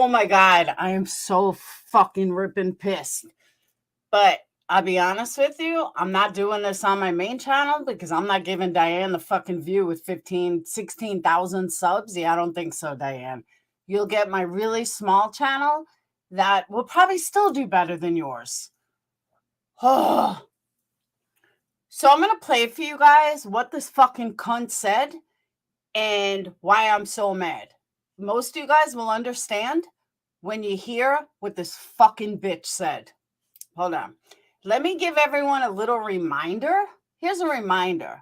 my God, I am so fucking ripping pissed. But I'll be honest with you, I'm not doing this on my main channel because I'm not giving Diane the fucking view with 16,000 subs. Yeah, I don't think so, Diane. You'll get my really small channel that will probably still do better than yours. Oh. So I'm going to play for you guys what this fucking cunt said and why I'm so mad. Most of you guys will understand when you hear what this fucking bitch said. Hold on. Let me give everyone a little reminder. Here's a reminder.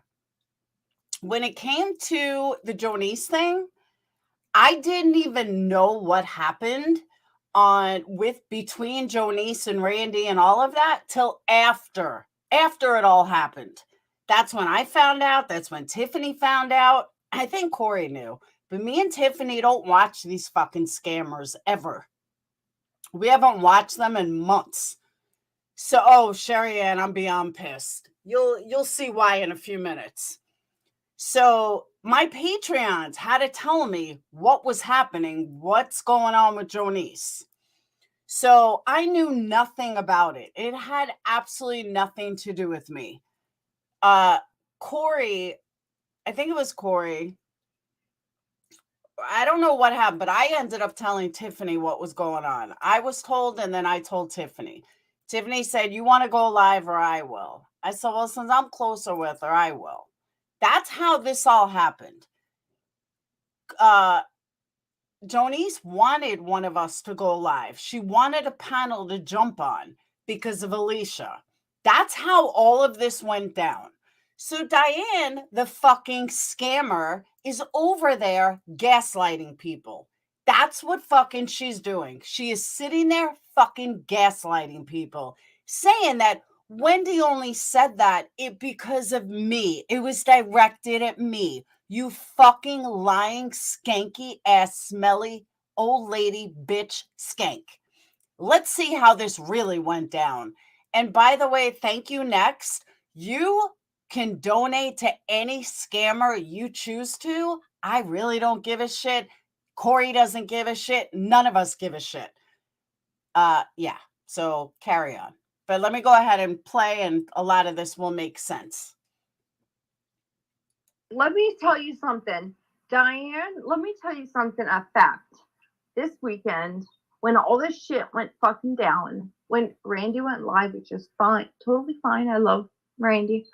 When it came to the Jonice thing, I didn't even know what happened between Jonice and Randy and all of that till after it all happened. That's when I found out. That's when Tiffany found out. I think Corey knew. But me and Tiffany don't watch these fucking scammers ever. We haven't watched them in months. So, Sherry Ann, I'm beyond pissed. You'll see why in a few minutes. So, my Patreons had to tell me what was happening, what's going on with Jonice. So, I knew nothing about it. It had absolutely nothing to do with me. Corey, I think it was Corey. I don't know what happened, but I ended up telling Tiffany what was going on. I was told, and then I told Tiffany. Tiffany said, you want to go live or I will. I said, well, since I'm closer with her, I will. That's how this all happened. Jonice wanted one of us to go live. She wanted a panel to jump on because of Alicia. That's how all of this went down. So Diane, the fucking scammer, is over there gaslighting people. That's what fucking she's doing. She is sitting there fucking gaslighting people, saying that Wendy only said that because of me. It was directed at me. You fucking lying, skanky ass, smelly old lady bitch skank. Let's see how this really went down. And by the way, thank you next. You can donate to any scammer you choose to. I really don't give a shit. Corey doesn't give a shit. None of us give a shit. Yeah, so carry on. But let me go ahead and play, and a lot of this will make sense. Let me tell you something. Diane, let me tell you something, a fact. This weekend, when all this shit went fucking down, when Randy went live, which is fine, totally fine. I love Randy.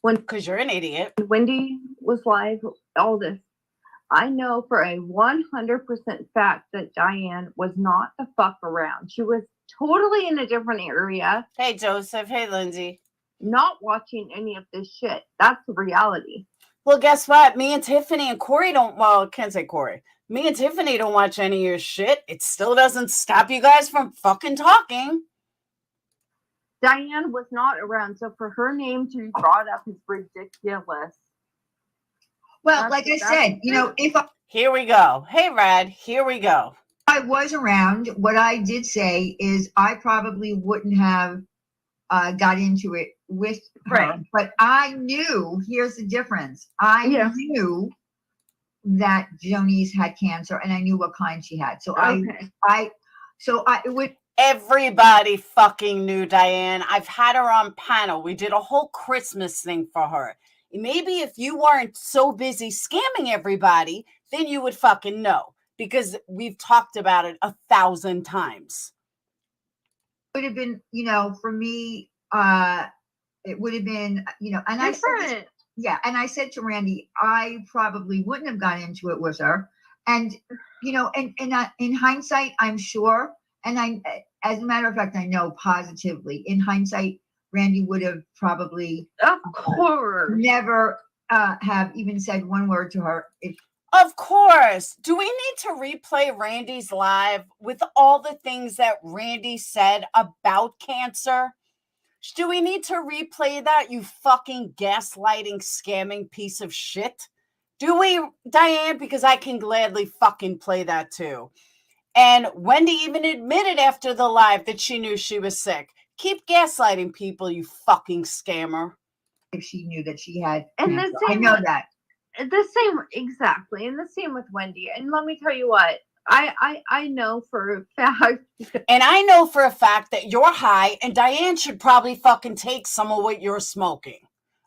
Because you're an idiot. When Wendy was live, all this, I know for a 100% fact that Diane was not the fuck around. She was totally in a different area. Hey, Joseph. Hey, Lindsay. Not watching any of this shit. That's the reality. Well, guess what? Me and Tiffany and Corey don't, well, I can't say Corey. Me and Tiffany don't watch any of your shit. It still doesn't stop you guys from fucking talking. Diane was not around, so for her name to be brought up is ridiculous. Well, like I said, you know, if Here we go. Hey, Rad, here we go. I was around, what I did say is I probably wouldn't have got into it with her. Right. But I knew, here's the difference. I knew that Jonice had cancer, and I knew what kind she had. So it would. Everybody fucking knew Diane. I've had her on panel. We did a whole Christmas thing for her. Maybe if you weren't so busy scamming everybody, then you would fucking know, because we've talked about it 1,000 times. It would have been, you know, for me, it would have been, you know, and different. And I said to Randy, I probably wouldn't have gone into it with her. And, you know, and in hindsight, I'm sure, and as a matter of fact, I know positively, in hindsight, Randy would have probably, of course, never have even said one word to her. Of course. Do we need to replay Randy's live with all the things that Randy said about cancer? Do we need to replay that, you fucking gaslighting, scamming piece of shit? Do we, Diane? Because I can gladly fucking play that too. And Wendy even admitted after the live that she knew she was sick. Keep gaslighting people, you fucking scammer. If she knew that she had and cancer. The same, I know that. The same, exactly. And the same with Wendy. And let me tell you what, I know for a fact. And I know for a fact that you're high, and Diane should probably fucking take some of what you're smoking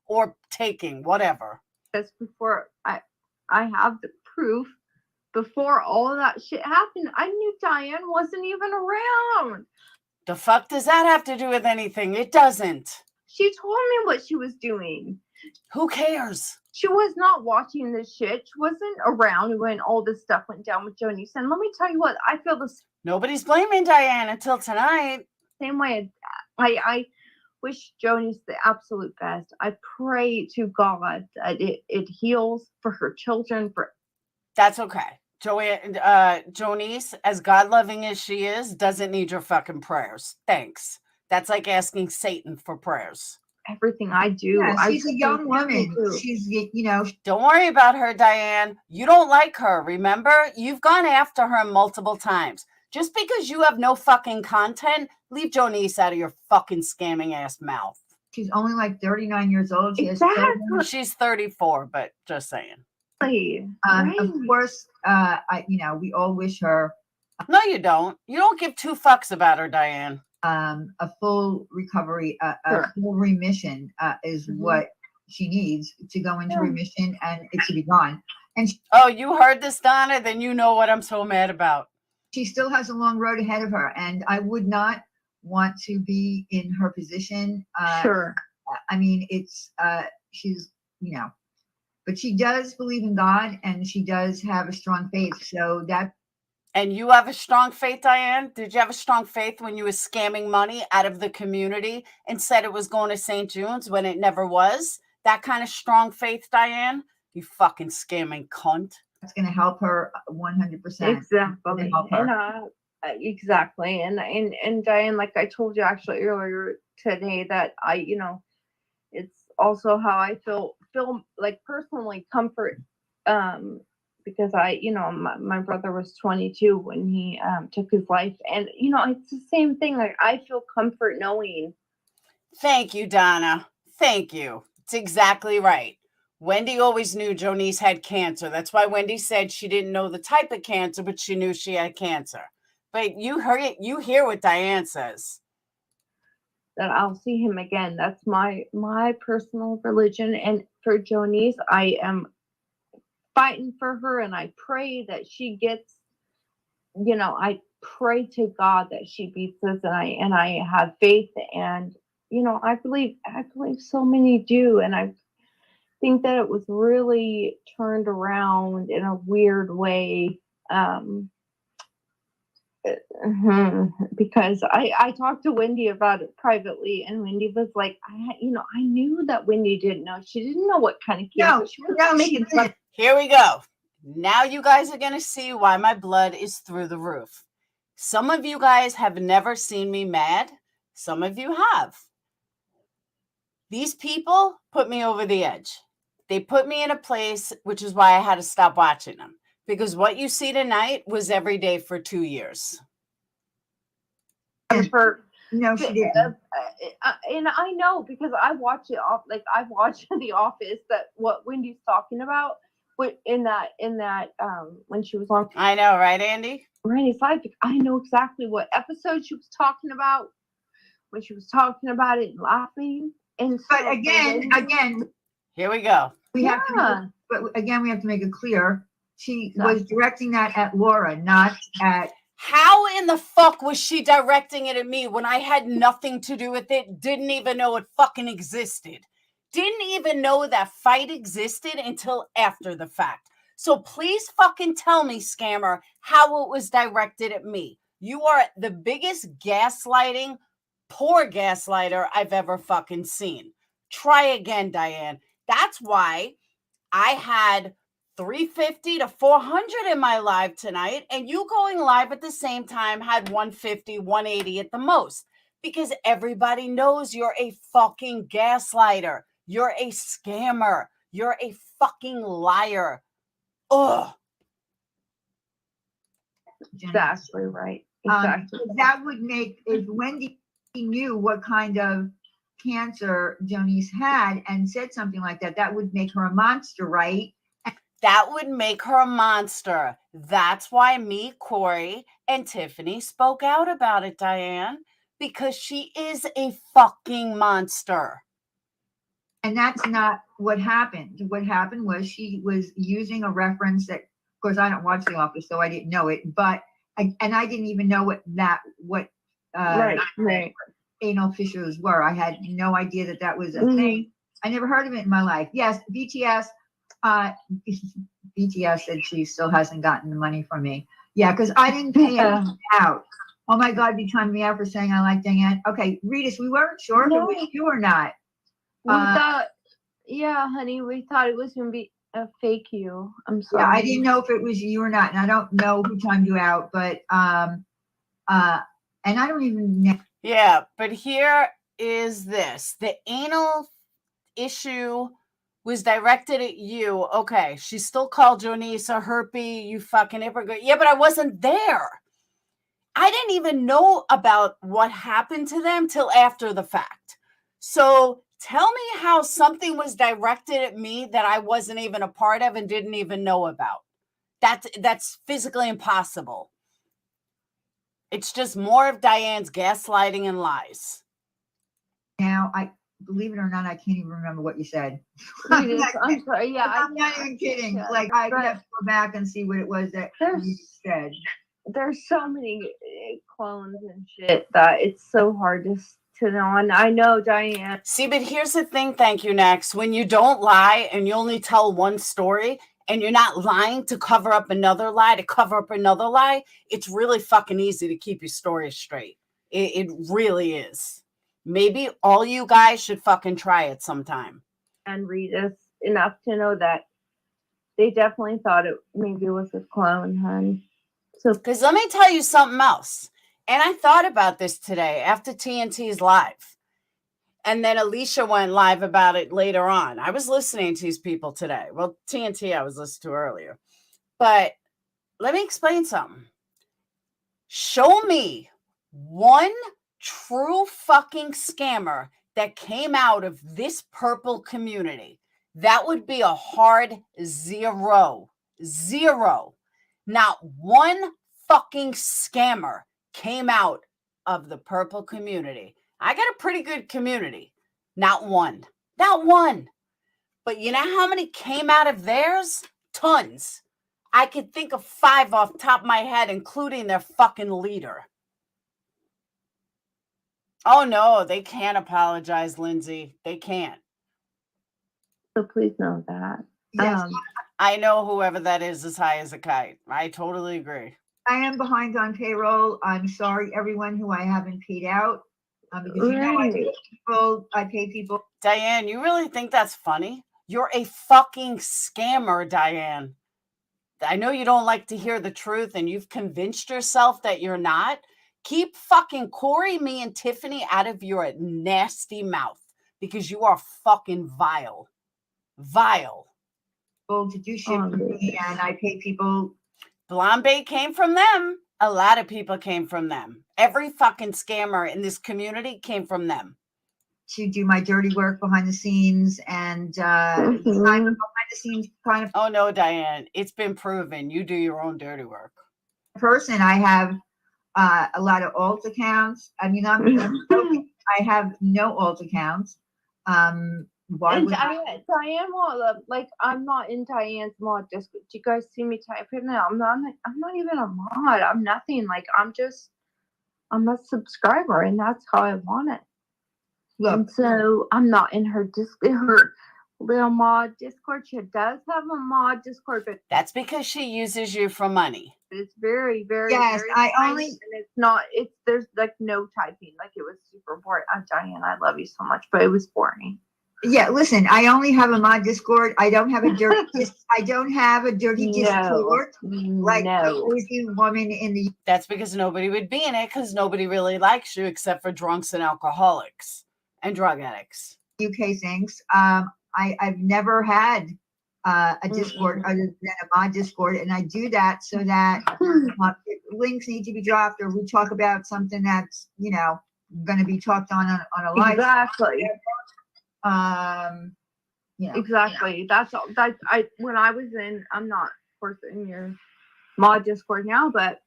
or taking, whatever. Because before I have the proof. Before all of that shit happened, I knew Diane wasn't even around. The fuck does that have to do with anything? It doesn't. She told me what she was doing. Who cares? She was not watching this shit. She wasn't around when all this stuff went down with Jonice. And let me tell you what, I feel the Nobody's blaming Diane until tonight. same way. I wish Jonice the absolute best. I pray to God that it heals for her children. That's okay. Jonice, as God-loving as she is, doesn't need your fucking prayers. Thanks. That's like asking Satan for prayers. Everything I do. Yeah, she's a young woman. She's, Don't worry about her, Diane. You don't like her, remember? You've gone after her multiple times. Just because you have no fucking content, leave Jonice out of your fucking scamming ass mouth. She's only like 39 years old. She Exactly. has children. She's 34, but just saying. Of course, we all wish her No, you don't. You don't give two fucks about her, Diane. a full recovery, Sure. full remission is what she needs to go into remission, and it should be gone. And Oh, you heard this, Donna? Then you know what I'm so mad about. she still has a long road ahead of her, and I would not want to be in her position. Sure. I mean, it's she's but she does believe in God, and she does have a strong faith. So that. And you have a strong faith, Diane? Did you have a strong faith when you were scamming money out of the community and said it was going to St. Jude's when it never was? That kind of strong faith, Diane? You fucking scamming cunt. That's going to help her 100%. Exactly. Help her. And exactly. And Diane, like I told you actually earlier today, that it's also how I feel like personally comfort, because my brother was 22 when he took his life, and it's the same thing. Like I feel comfort knowing. Thank you, Donna. Thank you. It's exactly right. Wendy always knew Jonice had cancer. That's why Wendy said she didn't know the type of cancer, but she knew she had cancer. But you hear what Diane says. That I'll see him again. That's my personal religion. And for Jonice, I am fighting for her, and I pray that she gets, I pray to God that she beats this, and I have faith, and I believe so many do, and I think that it was really turned around in a weird way. Because I talked to Wendy about it privately, and Wendy was like, I knew that Wendy didn't know. She didn't know what kind of cancer. She didn't. Here we go. Now you guys are going to see why my blood is through the roof. Some of you guys have never seen me mad. Some of you have. These people put me over the edge. They put me in a place, which is why I had to stop watching them. Because what you see tonight was every day for 2 years. No, she didn't. And I know, because I watch it off. Like I watched The Office. That what Wendy's talking about. In that when she was on. I know, right, Andy? Randy's life. I know exactly what episode she was talking about when she was talking about it and laughing. And so, But again, here we go. we have to make it clear. She was directing that at Laura, not at. How in the fuck was she directing it at me when I had nothing to do with it? Didn't even know it fucking existed. Didn't even know that fight existed until after the fact. So please fucking tell me, scammer, how it was directed at me. You are the biggest gaslighting, poor gaslighter I've ever fucking seen. Try again, Diane. That's why I had 350 to 400 in my live tonight, and you going live at the same time had 150, 180 at the most, because everybody knows you're a fucking gaslighter. You're a scammer. You're a fucking liar. Ugh. Exactly right. Exactly. That would make, if Wendy knew what kind of cancer Jonice had and said something like that, that would make her a monster, right? That would make her a monster. That's why me, Corey, and Tiffany spoke out about it, Diane, because she is a fucking monster. And that's not what happened. What happened was she was using a reference that, of course, I don't watch The Office, so I didn't know it. But I didn't even know what Right. anal fissures were. I had no idea that was a thing. I never heard of it in my life. Yes, BTS. BTS said she still hasn't gotten the money from me. Yeah, because I didn't pay it out. Oh my God, you timed me out for saying I like Diane. Okay, Regis, we weren't sure if it was you or not. We thought, yeah, honey, we thought it was gonna be a fake you. I'm sorry. Yeah, I didn't know if it was you or not, and I don't know who timed you out, but and I don't even know. Yeah, but here is this. The anal issue was directed at you. Okay, she still called Jonice a herpy, you fucking hypocrite. Yeah, but I wasn't there. I didn't even know about what happened to them till after the fact. So tell me how something was directed at me that I wasn't even a part of and didn't even know about. That's physically impossible. It's just more of Diane's gaslighting and lies. Now, I believe it or not, I can't even remember what you said. I'm sorry. Yeah, I'm not even kidding. Like, I have to go back and see what it was that you said. There's so many clones and shit that it's so hard to know. And I know, Diane. See, but here's the thing. Thank you, Next. When you don't lie and you only tell one story and you're not lying to cover up another lie, it's really fucking easy to keep your story straight. It really is. Maybe all you guys should fucking try it sometime. And read us enough to know that they definitely thought maybe it was a clone, hun. So, because let me tell you something else. And I thought about this today after TNT's live. And then Alicia went live about it later on. I was listening to these people today. Well, TNT I was listening to earlier. But let me explain something. Show me one true fucking scammer that came out of this purple community. That would be a hard 0. 0. Not one fucking scammer came out of the purple community. I got a pretty good community. Not one. Not one. But you know how many came out of theirs? Tons. I could think of 5 off the top of my head, including their fucking leader. Oh, no, they can't apologize, Lindsay. They can't. So please know that. Yes. I know whoever that is high as a kite. I totally agree. I am behind on payroll. I'm sorry, everyone who I haven't paid out. Because you know I pay people. Diane, you really think that's funny? You're a fucking scammer, Diane. I know you don't like to hear the truth and you've convinced yourself that you're not. Keep fucking Corey, me, and Tiffany out of your nasty mouth because you are fucking vile. Vile. To do shit for me, and I pay people. Blonde Bay came from them. A lot of people came from them. Every fucking scammer in this community came from them. To do my dirty work behind the scenes and behind the scenes kind of. Oh no, Diane, it's been proven you do your own dirty work. Person, I have a lot of alt accounts. I mean, I have no alt accounts. Why would Diane won't like I'm not in Diane's mod Discord. Do you guys see me type in there? I'm not even a mod. I'm nothing. Like I'm a subscriber and that's how I want it. Look, and so I'm not in her little mod Discord. She does have a mod Discord, but that's because she uses you for money. It's very, very, yes. Very and it's not. There's like no typing. Like it was super boring. Diane, I love you so much, but it was boring. Yeah, listen. I only have a mod Discord. I don't have a dirty. I don't have a dirty Discord. Like the crazy woman in the. That's because nobody would be in it because nobody really likes you except for drunks and alcoholics and drug addicts. UK things. I've never had a Discord other than a mod Discord, and I do that so that links need to be dropped or we talk about something that's going to be talked on a live. Exactly. you know. Exactly. That's all. When I was in, I'm not, of course, in your mod Discord now, but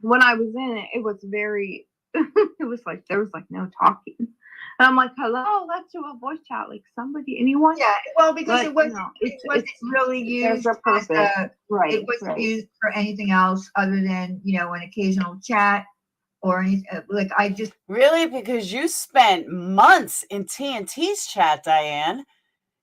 when I was in it, it was very, it was like, there was like no talking. And I'm like, hello, let's do a voice chat. Like somebody, anyone? Yeah, well, because But, it wasn't, no, it wasn't really used there's a as purpose. a, Right. it wasn't Right. used for anything else other than, you know, an occasional chat or anything. Like I just, Really? Because you spent months in TNT's chat, Diane.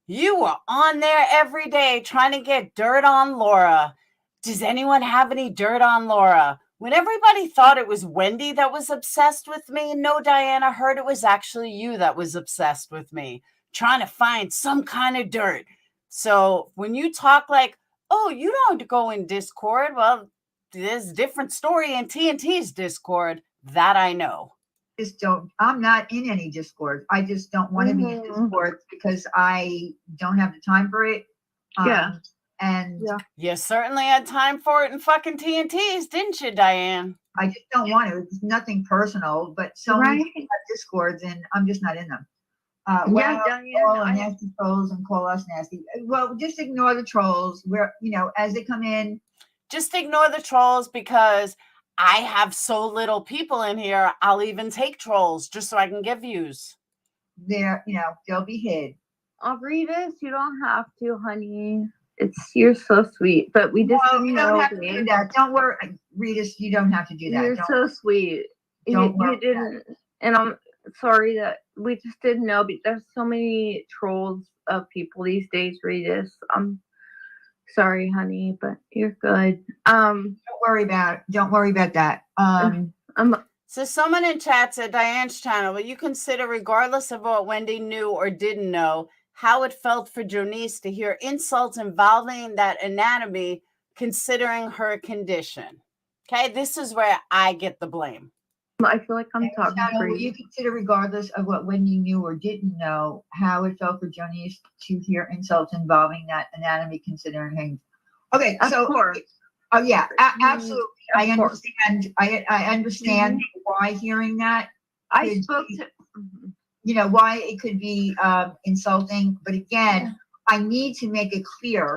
You were on there every day trying to get dirt on Laura. Does anyone have any dirt on Laura? When everybody thought it was Wendy that was obsessed with me, no, Diane, I heard it was actually you that was obsessed with me, trying to find some kind of dirt. So when you talk like, oh, you don't go in Discord, well, there's a different story in TNT's Discord. That I know. just don't, I'm not in any Discord. I just don't want to be in Discord because I don't have the time for it. Yeah. And Yeah. You certainly had time for it in fucking TNT's, didn't you, Diane? I just don't want to. It's nothing personal, but so many people have Discords and I'm just not in them. Yeah, Diane, nasty trolls and call us nasty. Well, just ignore the trolls. Where, you know, as they come in. Just ignore the trolls because I have so little people in here. I'll even take trolls just so I can get views. They're, you know, they'll be hid. I'll read this. You don't have to, honey. You're so sweet, but we just you don't have to do that. Don't worry, Rita. You don't have to do that. You're so sweet. Don't you didn't, and I'm sorry that we just didn't know. But there's so many trolls of people these days, Rita. I'm sorry, honey, but you're good. Don't worry about that. So someone in chat said, Diane's channel, will you consider, regardless of what Wendy knew or didn't know, how it felt for Jonice to hear insults involving that anatomy, considering her condition? Okay, this is where I get the blame. I feel like I'm talking for you. Will you consider, regardless of what Wendy knew or didn't know, how it felt for Jonice to hear insults involving that anatomy, considering him? Okay, of course. Oh yeah, absolutely. I understand. I understand why hearing that. I spoke to. You know why it could be insulting, but again, I need to make it clear.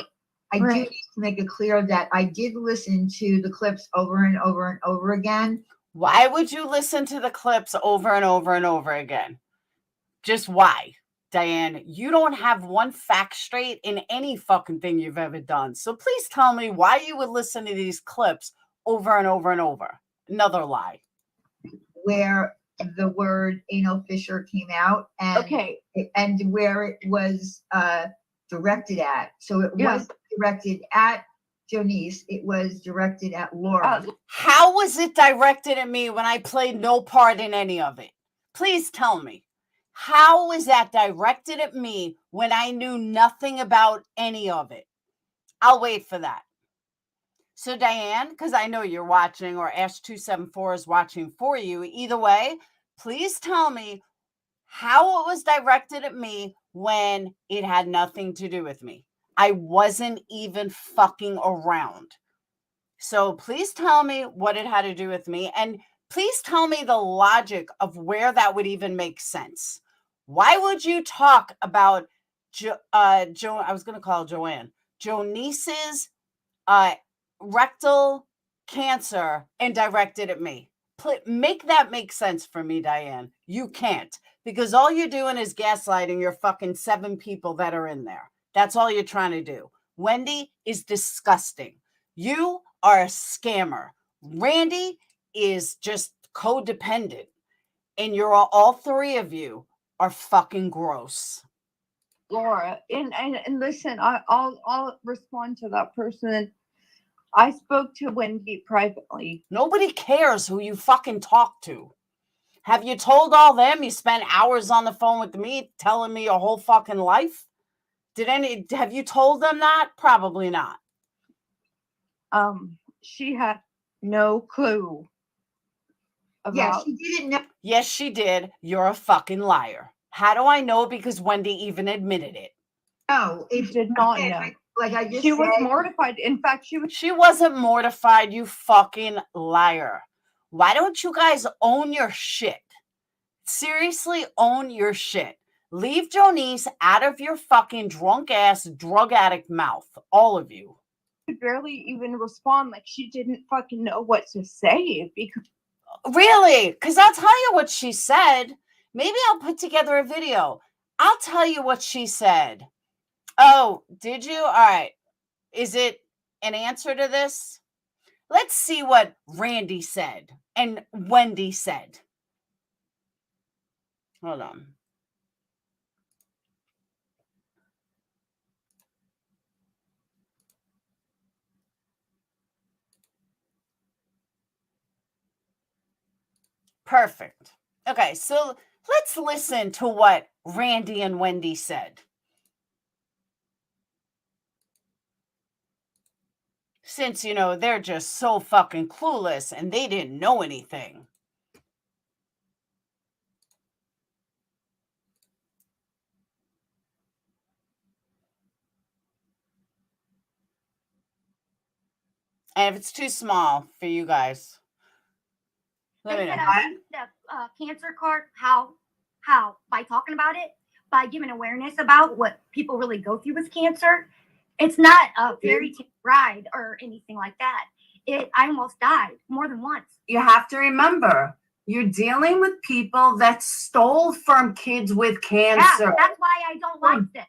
I do need to make it clear that I did listen to the clips over and over and over again. Why would you listen to the clips over and over and over again? Just why? Diane, you don't have one fact straight in any fucking thing you've ever done. So please tell me why you would listen to these clips over and over and over. Another lie. Where the word anal fissure came out and and where it was directed at. So it was directed at Jonice. It was directed at Laura. How was it directed at me when I played no part in any of it? Please tell me. How was that directed at me when I knew nothing about any of it? I'll wait for that. So Diane, because I know you're watching, or Ash274 is watching for you. Either way, please tell me how it was directed at me when it had nothing to do with me. I wasn't even fucking around. So please tell me what it had to do with me. And please tell me the logic of where that would even make sense. Why would you talk about I was going to call Joanne, Jonice's rectal cancer and direct it at me? Make that make sense for me, Diane. You can't, because all you're doing is gaslighting your fucking 7 people that are in there. That's all you're trying to do. Wendy is disgusting. You are a scammer. Randy is just codependent. And you're all 3 of you are fucking gross. Laura, and listen, I'll respond to that person. I spoke to Wendy privately. Nobody cares who you fucking talk to. Have you told all them you spent hours on the phone with me telling me your whole fucking life? Have you told them that? Probably not. She had no clue about. Yeah, she didn't know. Yes, she did. You're a fucking liar. How do I know? Because Wendy even admitted it. No, she did not know. Like I just she was mortified. In fact, she wasn't mortified, you fucking liar. Why don't you guys own your shit? Seriously, own your shit. Leave Jonice out of your fucking drunk ass drug addict mouth. All of you. Could barely even respond. Like she didn't fucking know what to say because Really? Because I'll tell you what she said. Maybe I'll put together a video. I'll tell you what she said. Oh, did you? All right. Is it an answer to this? Let's see what Randy said and Wendy said. Hold on. Perfect. Okay, so let's listen to what Randy and Wendy said. Since, they're just so fucking clueless and they didn't know anything. And if it's too small for you guys, let me know. The cancer card, how? By talking about it, by giving awareness about what people really go through with cancer. It's not a fairy tale ride or anything like that. I almost died more than once. You have to remember, you're dealing with people that stole from kids with cancer. Yeah, that's why I don't like this.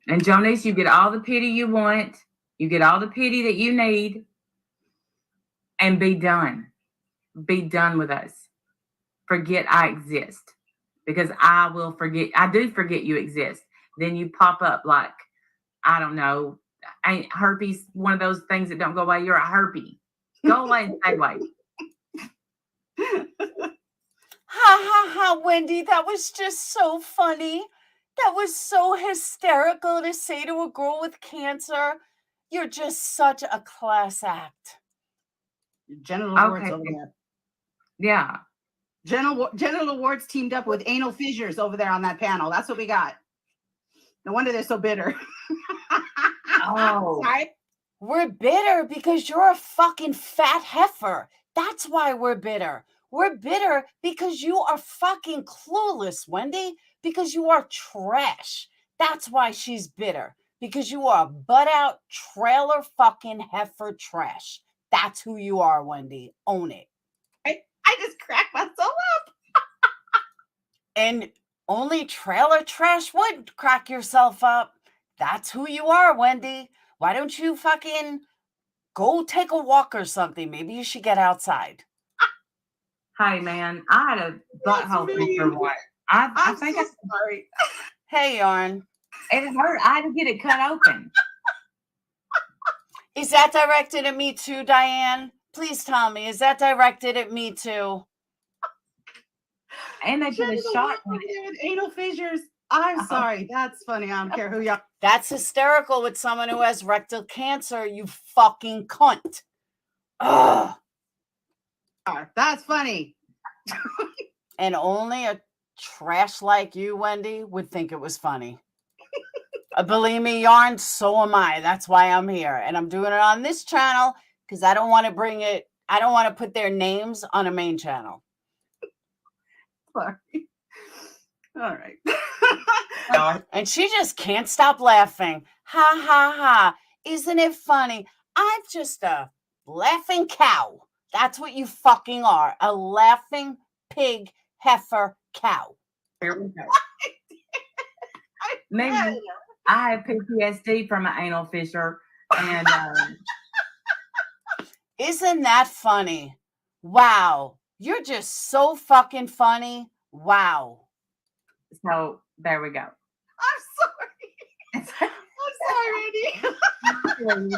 And Jonice, you get all the pity you want. You get all the pity that you need. And be done. Be done with us. Forget I exist. Because I will forget. I do forget you exist. Then you pop up like, I don't know, ain't herpes one of those things that don't go away? You're a herpy. Go away and stay away. Ha ha ha, Wendy, that was just so funny. That was so hysterical to say to a girl with cancer. You're just such a class act. Genital awards over there. Yeah. Genital awards teamed up with anal fissures over there on that panel. That's what we got. No wonder they're so bitter. Oh. Sorry. We're bitter because you're a fucking fat heifer. That's why we're bitter. We're bitter because you are fucking clueless, Wendy, because you are trash. That's why she's bitter, because you are butt out trailer fucking heifer trash. That's who you are, Wendy. Own it. I just cracked myself up. And only trailer trash would crack yourself up. That's who you are, Wendy. Why don't you fucking go take a walk or something? Maybe you should get outside. Hey, man, I had a butthole fissure once. I think so sorry. Hey, Yarn. it hurt. I had to get it cut open. Is that directed at me too, Diane? Please tell me. Is that directed at me too? And they put a shot in With it. anal fissures. I'm sorry. That's funny. I don't care who you are. That's hysterical with someone who has rectal cancer, you fucking cunt. Ugh. That's funny. And only a trash like you, Wendy, would think it was funny. Believe me, Yarn, so am I. That's why I'm here. And I'm doing it on this channel because I don't want to put their names on a main channel. Sorry. All right. And she just can't stop laughing. Ha ha ha. Isn't it funny? I'm just a laughing cow. That's what you fucking are. A laughing pig heifer cow. Here we go. Maybe I have PTSD from an anal fissure. And Isn't that funny? Wow. You're just so fucking funny. Wow. so there we go. I'm sorry. I'm sorry, Randy.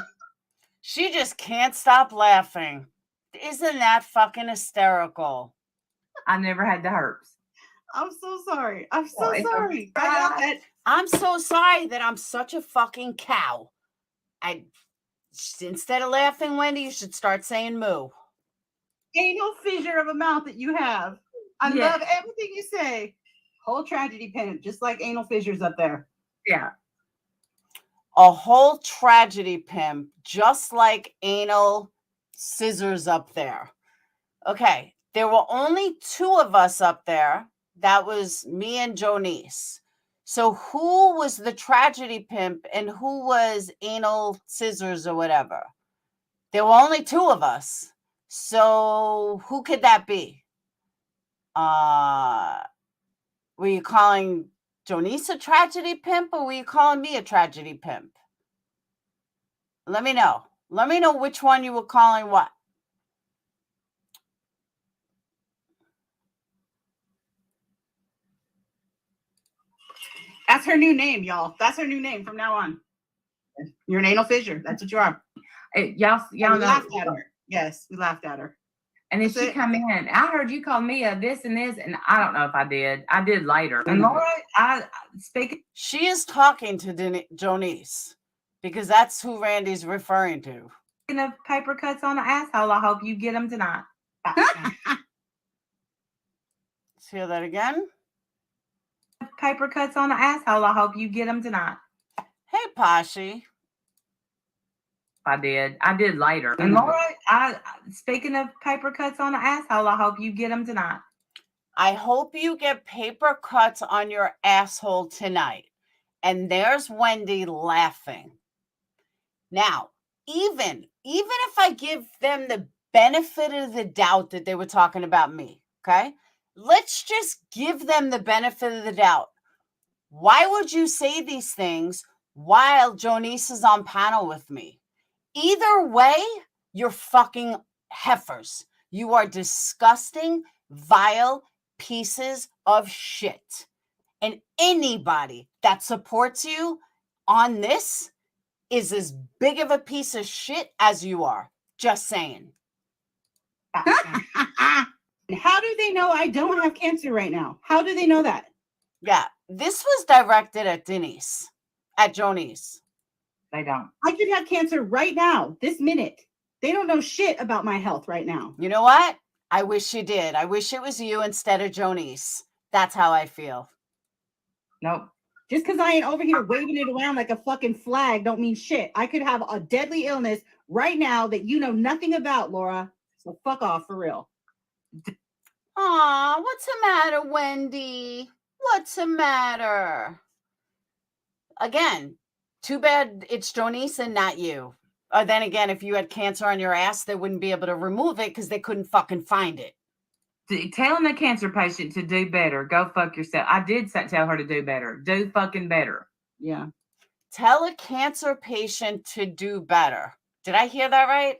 She just can't stop laughing. Isn't that fucking hysterical? I never had the herpes. I'm so sorry. I'm so Well, it's sorry. okay. I'm so sorry that I'm such a fucking cow. Instead of laughing, Wendy, you should start saying moo. Anal fissure of a mouth that you have. I Yeah. love everything you say. Whole tragedy pin, just like anal fissures up there. Yeah. A whole tragedy pimp, just like anal scissors up there. Okay, There were only 2 of us up there. That was me and Jonice. So who was the tragedy pimp and who was anal scissors or whatever? There were only 2 of us. So who could that be? Were you calling Jonice a tragedy pimp or were you calling me a tragedy pimp? Let me know. Let me know which one you were calling what. That's her new name, y'all. That's her new name from now on. You're an anal fissure. That's what you are. Y'all We know. laughed at her. Yes, we laughed at her. And then That's she it. come in. I heard you call me a this and this, and I don't know if I did. I did later. And Laura, She is talking to Jonice because that's who Randy's referring to. Speaking of paper cuts on the asshole, I hope you get them tonight. Let's hear that again. Paper cuts on the asshole, I hope you get them tonight. Hey, Pashi. I did later. And Laura, speaking of paper cuts on the asshole, I hope you get them tonight. I hope you get paper cuts on your asshole tonight. And there's Wendy laughing. Now, even if I give them the benefit of the doubt that they were talking about me, okay? Let's just give them the benefit of the doubt. Why would you say these things while Jonice is on panel with me? Either way, you're fucking heifers. You are disgusting, vile pieces of shit. And anybody that supports you on this is as big of a piece of shit as you are. Just saying. How do they know I don't have cancer right now? How do they know that? Yeah, this was directed at Denise, at Jonice. They don't. I could have cancer right now, this minute. They don't know shit about my health right now. You know what? I wish you did. I wish it was you instead of Jonice. That's how I feel. Nope. Just because I ain't over here waving it around like a fucking flag don't mean shit. I could have a deadly illness right now that you know nothing about, Laura. So fuck off, for real. Aw, what's the matter, Wendy? What's the matter? Again, too bad it's Jonice and not you. Or then again, if you had cancer on your ass, they wouldn't be able to remove it because they couldn't fucking find it. Telling the cancer patient to do better. Go fuck yourself. I did tell her to do better. Do fucking better. Yeah. Tell a cancer patient to do better. Did I hear that right?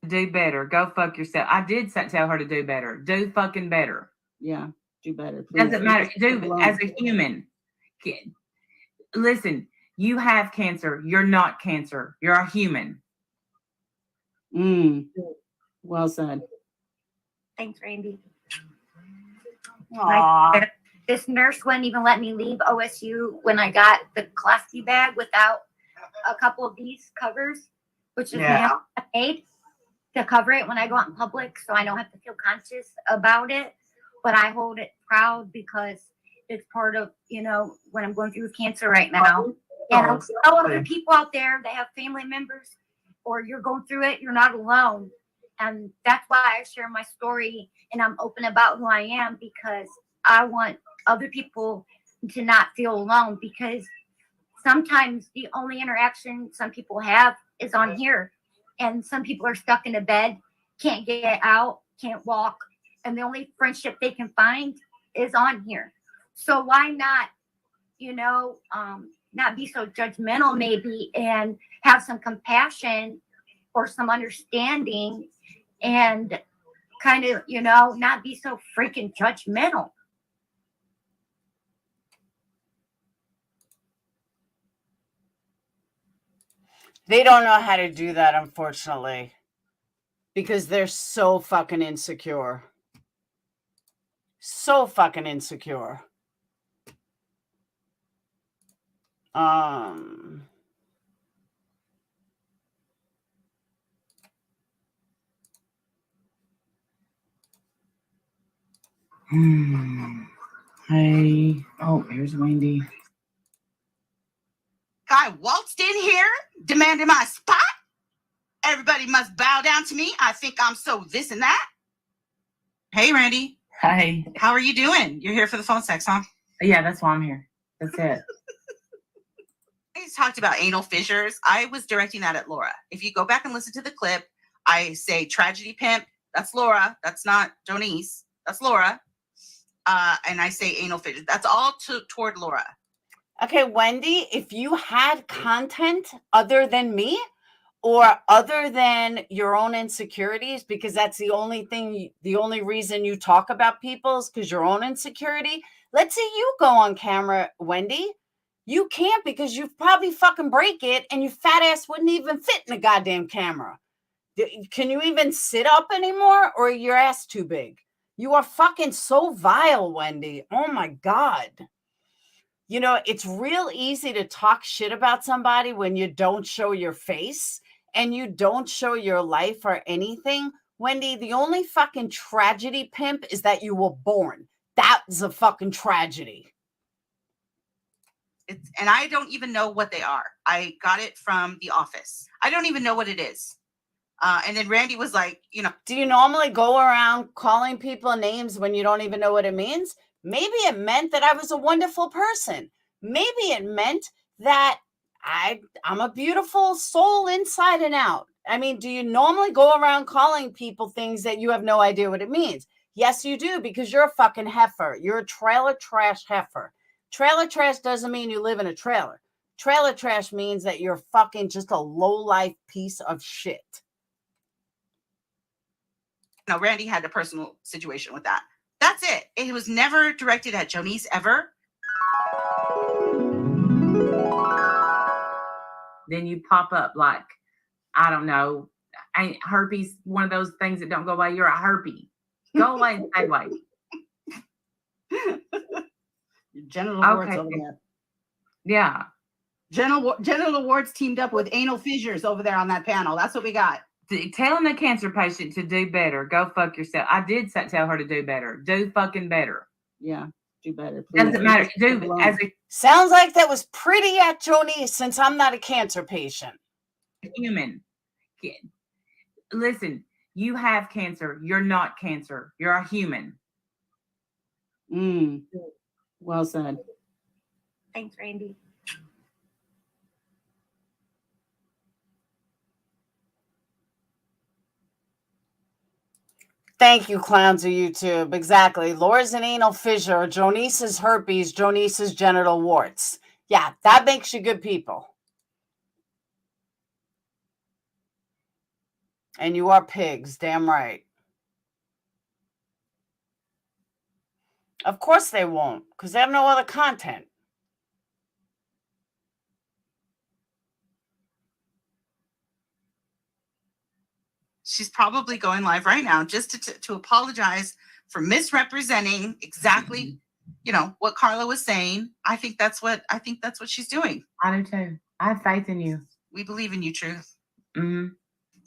Do better. Go fuck yourself. I did tell her to do better. Do fucking better. Yeah. Do better. Please. Doesn't matter. Do as a human. Listen, you have cancer. You're not cancer. You're a human. Well said. Thanks, Randy. Aww. This nurse wouldn't even let me leave OSU when I got the Class C bag without a couple of these covers, which is made to cover it when I go out in public, so I don't have to feel conscious about it. But I hold it proud because it's part of, what I'm going through with cancer right now. And all other people out there that have family members or you're going through it, you're not alone. And that's why I share my story and I'm open about who I am, because I want other people to not feel alone, because sometimes the only interaction some people have is on here. And some people are stuck in a bed, can't get out, can't walk. And the only friendship they can find is on here. So why not, not be so judgmental maybe, and have some compassion or some understanding, and kind of, not be so freaking judgmental. They don't know how to do that, unfortunately, because they're so fucking insecure. So fucking insecure. Hey. Oh, here's Wendy. Guy waltzed in here, demanding my spot. Everybody must bow down to me. I think I'm so this and that. Hey, Randy. Hey. How are you doing? You're here for the phone sex, huh? Yeah, that's why I'm here. That's it. I talked about anal fissures. I was directing that at Laura. If you go back and listen to the clip, I say tragedy pimp. That's Laura. That's not Jonice. That's Laura. And I say anal fissures. That's all toward Laura. Okay, Wendy, if you had content other than me or other than your own insecurities, because that's the only thing, the only reason you talk about people is because your own insecurity. Let's say you go on camera, Wendy. You can't because you probably fucking break it and your fat ass wouldn't even fit in the goddamn camera. Can you even sit up anymore or your ass too big? You are fucking so vile, Wendy. Oh my God. You know, it's real easy to talk shit about somebody when you don't show your face and you don't show your life or anything. Wendy, the only fucking tragedy, pimp, is that you were born. That's a fucking tragedy. And I don't even know what they are. I got it from The Office. I don't even know what it is. And then Randy was like, you know. Do you normally go around calling people names when you don't even know what it means? Maybe it meant that I was a wonderful person. Maybe it meant that I'm a beautiful soul inside and out. I mean, do you normally go around calling people things that you have no idea what it means? Yes, you do, because you're a fucking heifer. You're a trailer trash heifer. Trailer trash doesn't mean you live in a trailer. Trailer trash means that you're fucking just a low-life piece of shit. No, Randy had a personal situation with that. That's it. It was never directed at Jonice ever. Then you pop up like, I don't know, ain't herpes one of those things that don't go away? You're a herpy. Go away and stay away. Genital warts over there. Yeah. Genital warts teamed up with anal fissures over there on that panel. That's what we got. Telling the cancer patient to do better. Go fuck yourself. I did tell her to do better. Do fucking better. Yeah, do better. Please. Doesn't matter. Do as a sounds like that was pretty at Jonice, since I'm not a cancer patient. Human. Listen, you have cancer. You're not cancer. You're a human. Well said. Thanks, Randy. Thank you, clowns of YouTube. Exactly. Laura's an anal fissure. Jonice's herpes. Jonice's genital warts. Yeah, that makes you good people. And you are pigs. Damn right. Of course they won't, because they have no other content. She's probably going live right now just to apologize for misrepresenting exactly, you know, what Carla was saying. I think that's what she's doing. I do too. I have faith in you. We believe in you, Truth. Mm-hmm.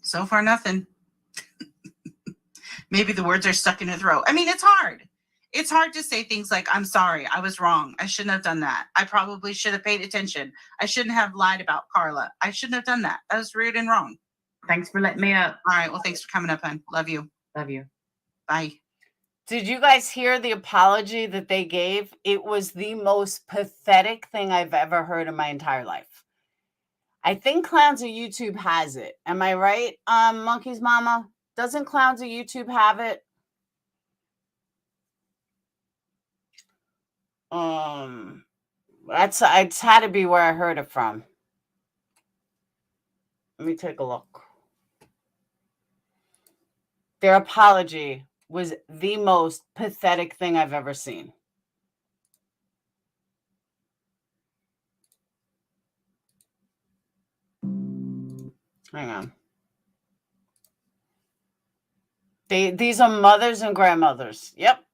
So far, nothing. Maybe the words are stuck in her throat. I mean, it's hard. It's hard to say things like, I'm sorry, I was wrong. I shouldn't have done that. I probably should have paid attention. I shouldn't have lied about Carla. I shouldn't have done that. That was rude and wrong. Thanks for letting me up. All right. Well, thanks for coming up, hon. Love you. Love you. Bye. Did you guys hear the apology that they gave? It was the most pathetic thing I've ever heard in my entire life. I think Clowns of YouTube has it. Am I right, Monkey's mama? Doesn't Clowns of YouTube have it? It's had to be where I heard it from. Let me take a look. Their apology was the most pathetic thing I've ever seen. Hang on. These are mothers and grandmothers. Yep.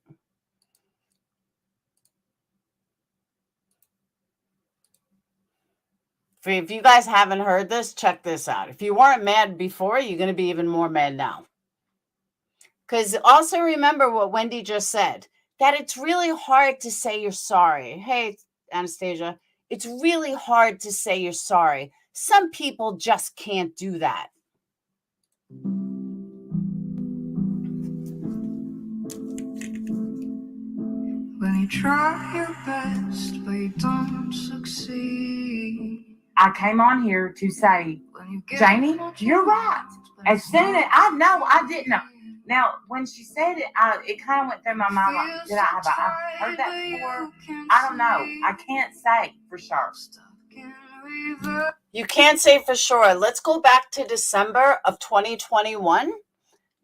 If you guys haven't heard this, check this out. If you weren't mad before, you're going to be even more mad now. Because also remember what Wendy just said, that it's really hard to say you're sorry. Hey, Anastasia, it's really hard to say you're sorry. Some people just can't do that. When you try your best, but you don't succeed. I came on here to say, Jamie, you're right. As soon as I know, I didn't know. Now, when she said it, it kind of went through my mind. Like, did I've heard that before? I don't know. I can't say for sure. You can't say for sure. Let's go back to December of 2021.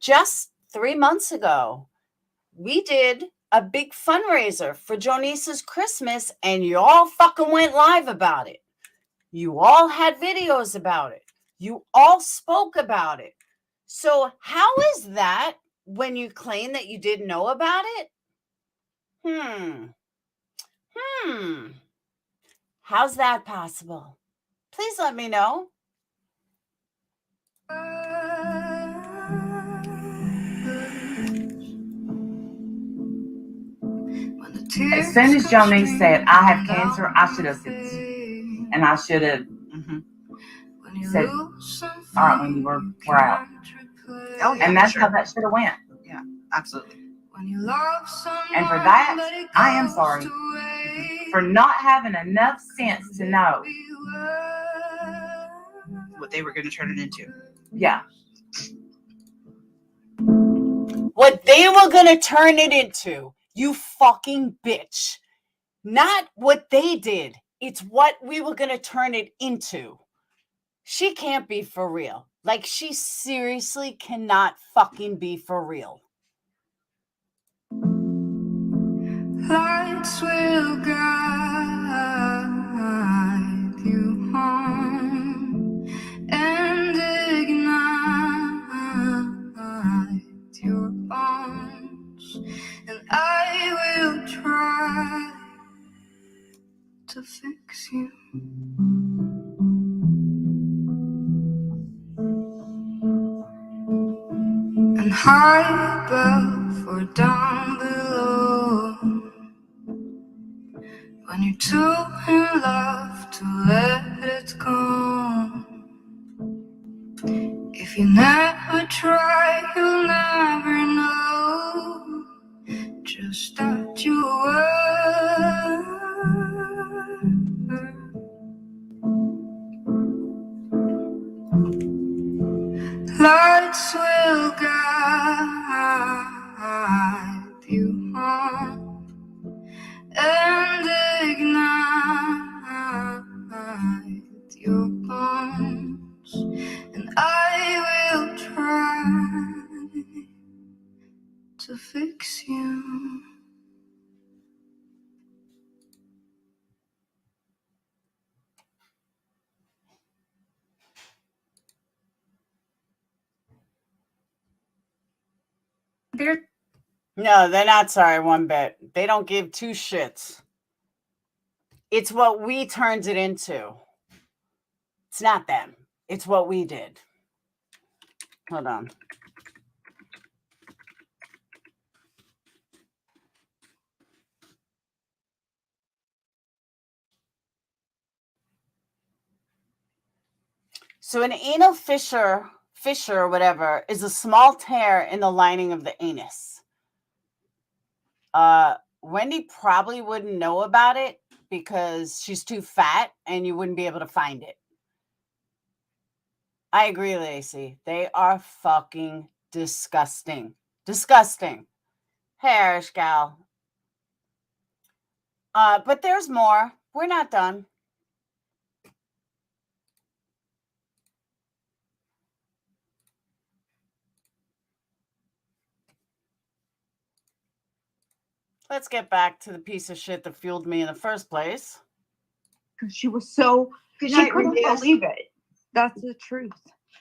Just 3 months ago, we did a big fundraiser for Jonice's Christmas, and you all fucking went live about it. You all had videos about it. You all spoke about it. So how is that when you claim that you didn't know about it? How's that possible? Please let me know. As soon as Jonice said, I have cancer, I should have said, and I should have said, all right, Wendy, we're out. Oh, yeah, And that's sure. how that should have went. Yeah, absolutely. And for that, I am sorry for not having enough sense to know What they were going to turn it into. Yeah. What they were going to turn it into, you fucking bitch. Not what they did. It's what we were going to turn it into. She can't be for real. Like, she seriously cannot fucking be for real. Lights will guide you home and ignite your bones, and I will try to fix you. And high above or down below, when you're too in love to let it go. If you never try, you'll never know just that you were. Lights will guide you home and ignite your bones, and I will try to fix you. No, they're not sorry one bit. They don't give two shits. It's what we turned it into. It's not them. It's what we did. Hold on. So an anal fissure or whatever is a small tear in the lining of the anus. Wendy probably wouldn't know about it because she's too fat and you wouldn't be able to find it. I agree, Lacey. They are fucking disgusting. Disgusting. Hey, Irish gal. But there's more. We're not done. Let's get back to the piece of shit that fueled me in the first place. Because she was so, Good she night, couldn't Wendy. believe it. That's the truth.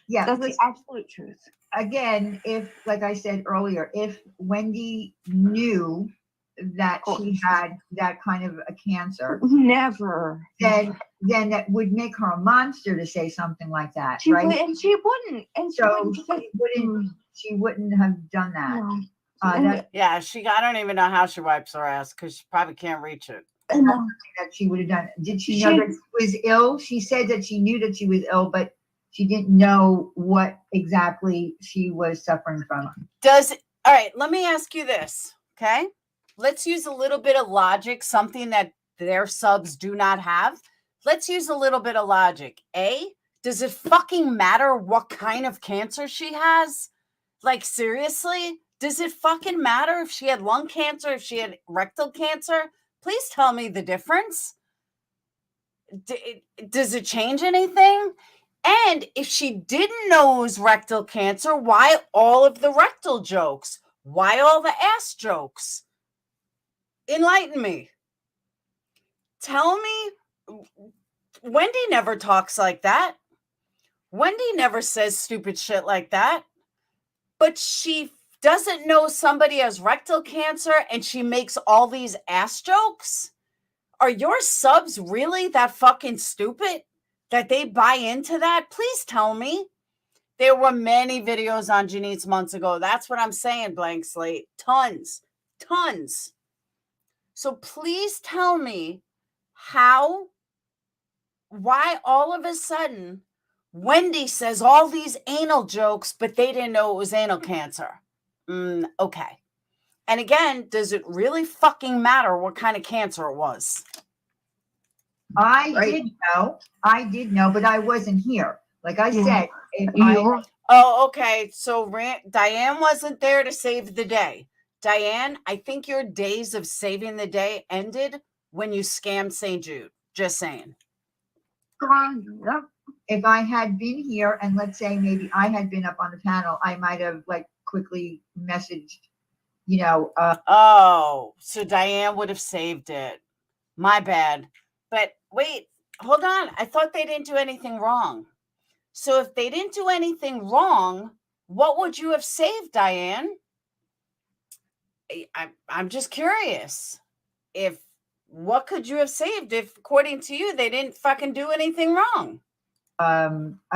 Yeah. That's the absolute truth. Again, if, like I said earlier, if Wendy knew that she had that kind of a cancer, Never. then that would make her a monster to say something like that, She right? would, and she wouldn't. And she So wouldn't. she wouldn't have done that. No. That Yeah, I don't even know how she wipes her ass because she probably can't reach it. that's something that she would have done. Did she know that she was ill? She said that she knew that she was ill, but She didn't know what exactly she was suffering from. All right, let me ask you this, okay? Let's use a little bit of logic, something that their subs do not have. Let's use a little bit of logic. Does it fucking matter what kind of cancer she has? Like, seriously? Does it fucking matter if she had lung cancer, if she had rectal cancer? Please tell me the difference. Does it change anything? And if she didn't know it was rectal cancer, why all of the rectal jokes? Why all the ass jokes? Enlighten me. Tell me. Wendy never talks like that. Wendy never says stupid shit like that. But she doesn't know somebody has rectal cancer and she makes all these ass jokes? Are your subs really that fucking stupid that they buy into that? Please tell me. There were many videos on Janice months ago. That's what I'm saying, Blank Slate. Tons. So please tell me why all of a sudden Wendy says all these anal jokes, but they didn't know it was anal cancer. Okay. And again, does it really fucking matter what kind of cancer it was? I did know, but I wasn't here. Like I said, Oh, okay. So Diane wasn't there to save the day. Diane, I think your days of saving the day ended when you scammed St. Jude. Just saying. If I had been here and let's say maybe I had been up on the panel, I might have like quickly messaged, so Diane would have saved it. My bad. But wait, hold on. I thought they didn't do anything wrong. So if they didn't do anything wrong, what would you have saved, Diane? I'm just curious. What could you have saved if, according to you, they didn't fucking do anything wrong? I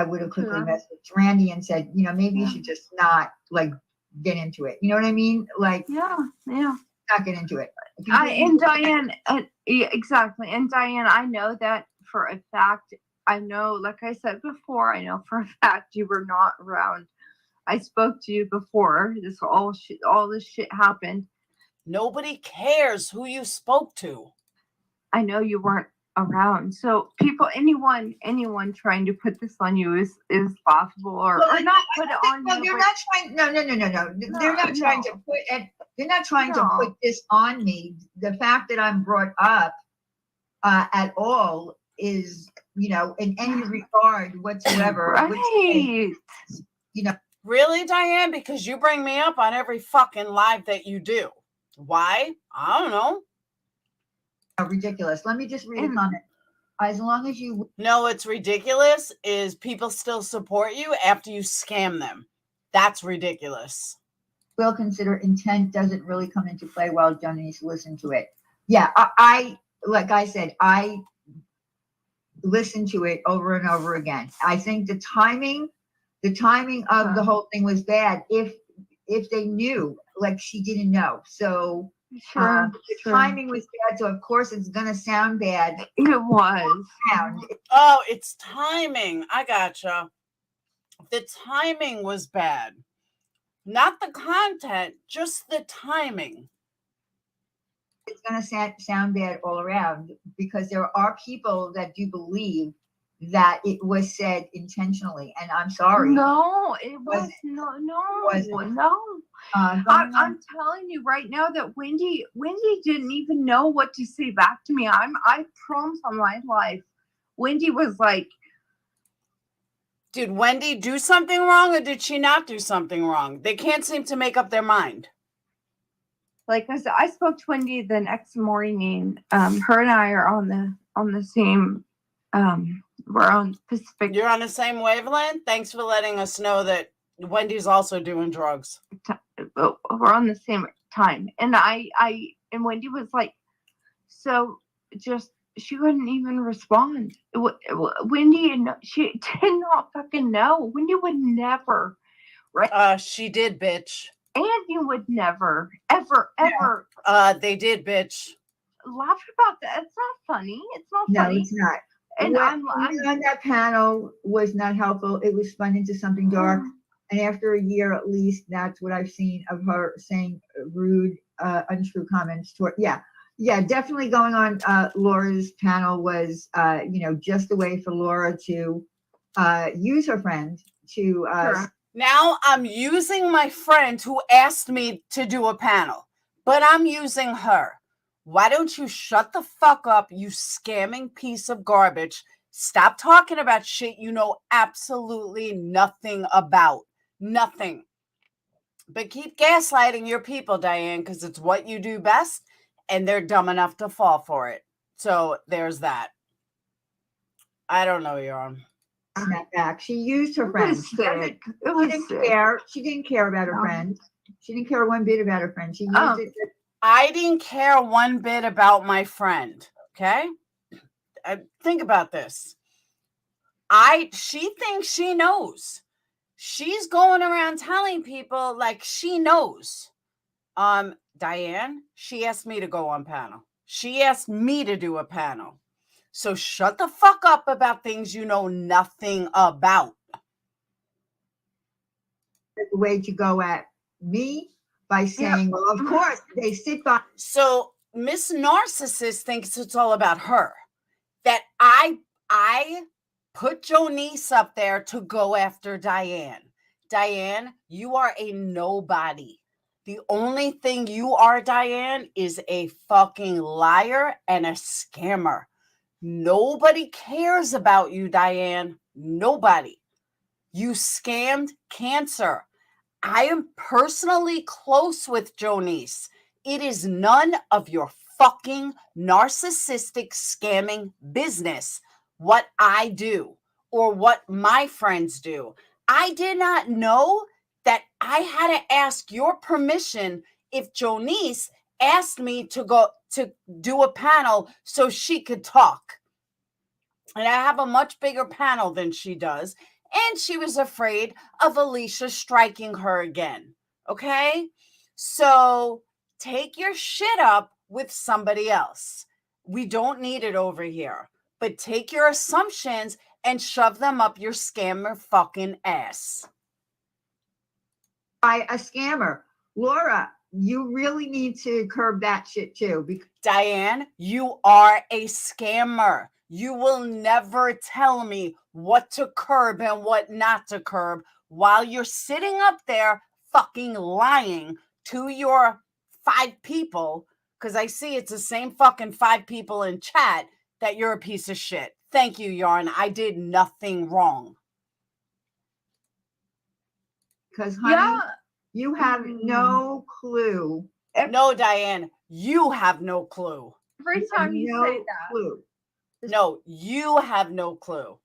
would have quickly messaged Randy and said, maybe you should just not like get into it. You know what I mean? Like, not get into it. Diane, exactly. And Diane, I know that for a fact. I know, like I said before, I know for a fact you were not around. I spoke to you before all this shit happened. Nobody cares who you spoke to. I know you weren't around. So people, anyone trying to put this on you is laughable or not put it on you. They're not trying. No. They're not trying to put it. They're not trying to put this on me. The fact that I'm brought up at all is, in any regard whatsoever. Right. Really, Diane? Because you bring me up on every fucking live that you do. Why? I don't know. Ridiculous. Let me just read a comment. As long as you know it's ridiculous is people still support you after you scam them. That's ridiculous. Will consider intent doesn't really come into play while Johnny's listen to it. Yeah, I like I said, I listened to it over and over again. I think the timing of the whole thing was bad. If they knew, like she didn't know. So the timing was bad. So of course it's gonna sound bad. It was. Oh, it's timing. I gotcha. The timing was bad. Not the content, just the timing. It's going to sound bad all around because there are people that do believe that it was said intentionally, and I'm sorry. No, it was no. I'm telling you right now that Wendy didn't even know what to say back to me. I promise on my life, Wendy was like, did Wendy do something wrong or did she not do something wrong? They can't seem to make up their mind. Like I said, I spoke to Wendy the next morning. Her and I are on the same. We're on Pacific. You're on the same wavelength. Thanks for letting us know that Wendy's also doing drugs. We're on the same time, and and Wendy was like, so just. She wouldn't even respond. Wendy, she did not fucking know. Wendy would never, right? She did, bitch. And you would never, ever. They did, bitch. Laugh about that. It's not funny. It's not funny. No, it's not. And what I'm on that panel was not helpful. It was spun into something dark. And after a year at least, that's what I've seen of her saying rude, untrue comments toward. Yeah, definitely going on. Laura's panel was, just a way for Laura to use her friend to. Sure. Now I'm using my friend who asked me to do a panel, but I'm using her. Why don't you shut the fuck up, you scamming piece of garbage? Stop talking about shit you know absolutely nothing about. Nothing. But keep gaslighting your people, Diane, because it's what you do best, and they're dumb enough to fall for it. So there's that. I don't know, Yarn. Snap back. She used her It friend. was She sick. It She was didn't sick. care. She didn't care about her No. friend. She didn't care one bit about her friend. She used Oh. it. I didn't care one bit about my friend. Okay? Think about this. She thinks she knows. She's going around telling people like she knows. Diane, she asked me to go on panel. She asked me to do a panel. So shut the fuck up about things you know nothing about. The way to go at me by saying, well, of course, they sit by. So Miss Narcissist thinks it's all about her. That I put Jonice up there to go after Diane. Diane, you are a nobody. The only thing you are, Diane, is a fucking liar and a scammer. Nobody cares about you, Diane. Nobody. You scammed Cancer. I am personally close with Jonice. It is none of your fucking narcissistic scamming business what I do or what my friends do. I did not know that I had to ask your permission if Jonice asked me to go to do a panel so she could talk. And I have a much bigger panel than she does. And she was afraid of Alicia striking her again. Okay? So take your shit up with somebody else. We don't need it over here. But take your assumptions and shove them up your scammer fucking ass. By a scammer. Laura, you really need to curb that shit too. Because Diane, you are a scammer. You will never tell me what to curb and what not to curb while you're sitting up there fucking lying to your 5 people, because I see it's the same fucking 5 people in chat, that you're a piece of shit. Thank you, Yarn. I did nothing wrong. honey, Yeah. you have no clue. No, Diane, you have no clue. Every time you no say that. clue. No, you have no clue.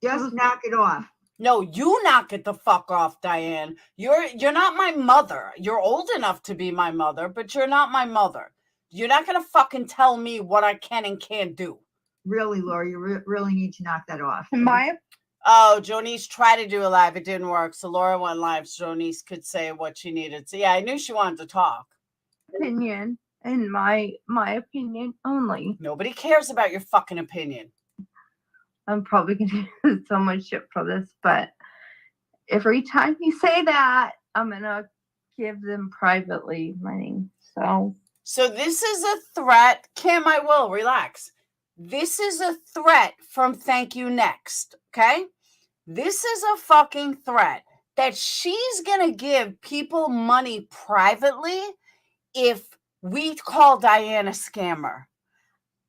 Just knock it off. No, you knock it the fuck off, Diane. You're not my mother. You're old enough to be my mother, but you're not my mother. You're not gonna fucking tell me what I can and can't do. Really, Laura, you really need to knock that off. Oh, Jonice tried to do a live. It didn't work. So Laura went live. So Jonice could say what she needed. So yeah, I knew she wanted to talk. Opinion, and my opinion only. Nobody cares about your fucking opinion. I'm probably gonna get so much shit for this, but every time you say that, I'm gonna give them privately money. So this is a threat. Kim, I will relax. This is a threat from Thank You Next. Okay? This is a fucking threat that she's gonna give people money privately if we call Diane a scammer.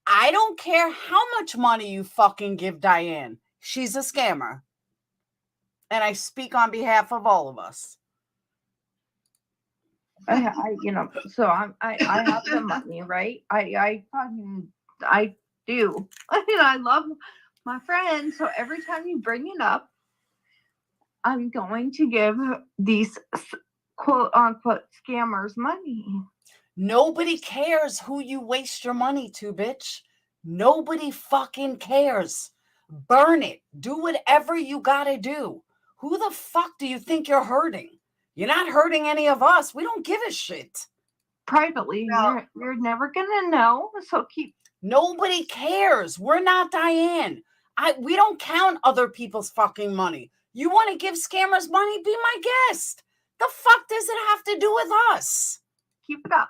I don't care how much money you fucking give Diane. She's a scammer. And I speak on behalf of all of us. I have the money, right? I do. I love my friends. So every time you bring it up, I'm going to give these quote unquote scammers money. Nobody cares who you waste your money to, bitch. Nobody fucking cares. Burn it. Do whatever you gotta do. Who the fuck do you think you're hurting? You're not hurting any of us. We don't give a shit. Privately, No. you're never gonna know. So keep. Nobody cares. We're not Diane. We don't count other people's fucking money. You want to give scammers money? Be my guest. The fuck does it have to do with us? Keep it up.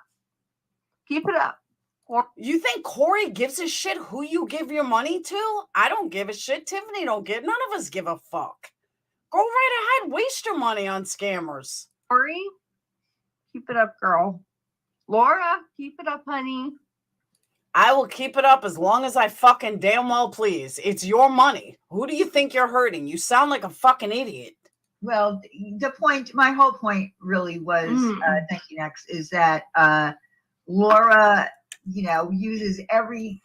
Keep it up. You think Corey gives a shit who you give your money to? I don't give a shit. Tiffany don't give. None of us give a fuck. Go right ahead. Waste your money on scammers. Corey, keep it up, girl. Laura, keep it up, honey. I will keep it up as long as I fucking damn well please. It's your money. Who do you think you're hurting? You sound like a fucking idiot. Well, the point, my whole point really was, thank you, next, is that Laura, uses every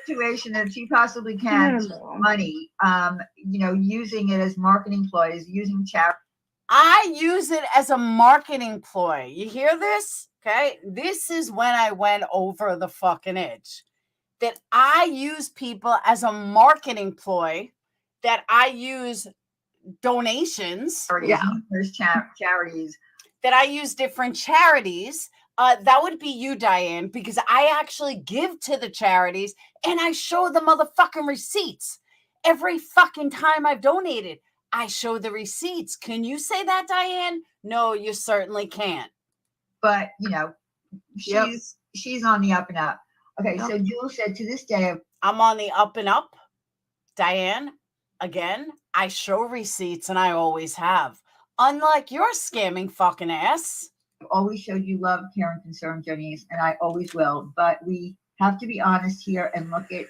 situation that she possibly can to make money, using it as marketing ploys, using charity. I use it as a marketing ploy. You hear this? Okay. This is when I went over the fucking edge. That I use people as a marketing ploy, that I use donations. There's charities. That I use different charities. That would be you, Diane, because I actually give to the charities and I show the motherfucking receipts. Every fucking time I've donated, I show the receipts. Can you say that, Diane? No, you certainly can't. But, she's on the up and up. Okay, so Jules said to this day, I'm on the up and up. Diane, again, I show receipts and I always have. Unlike your scamming fucking ass. I've always showed you love, care, and concern, Jonice, and I always will. But we have to be honest here and look at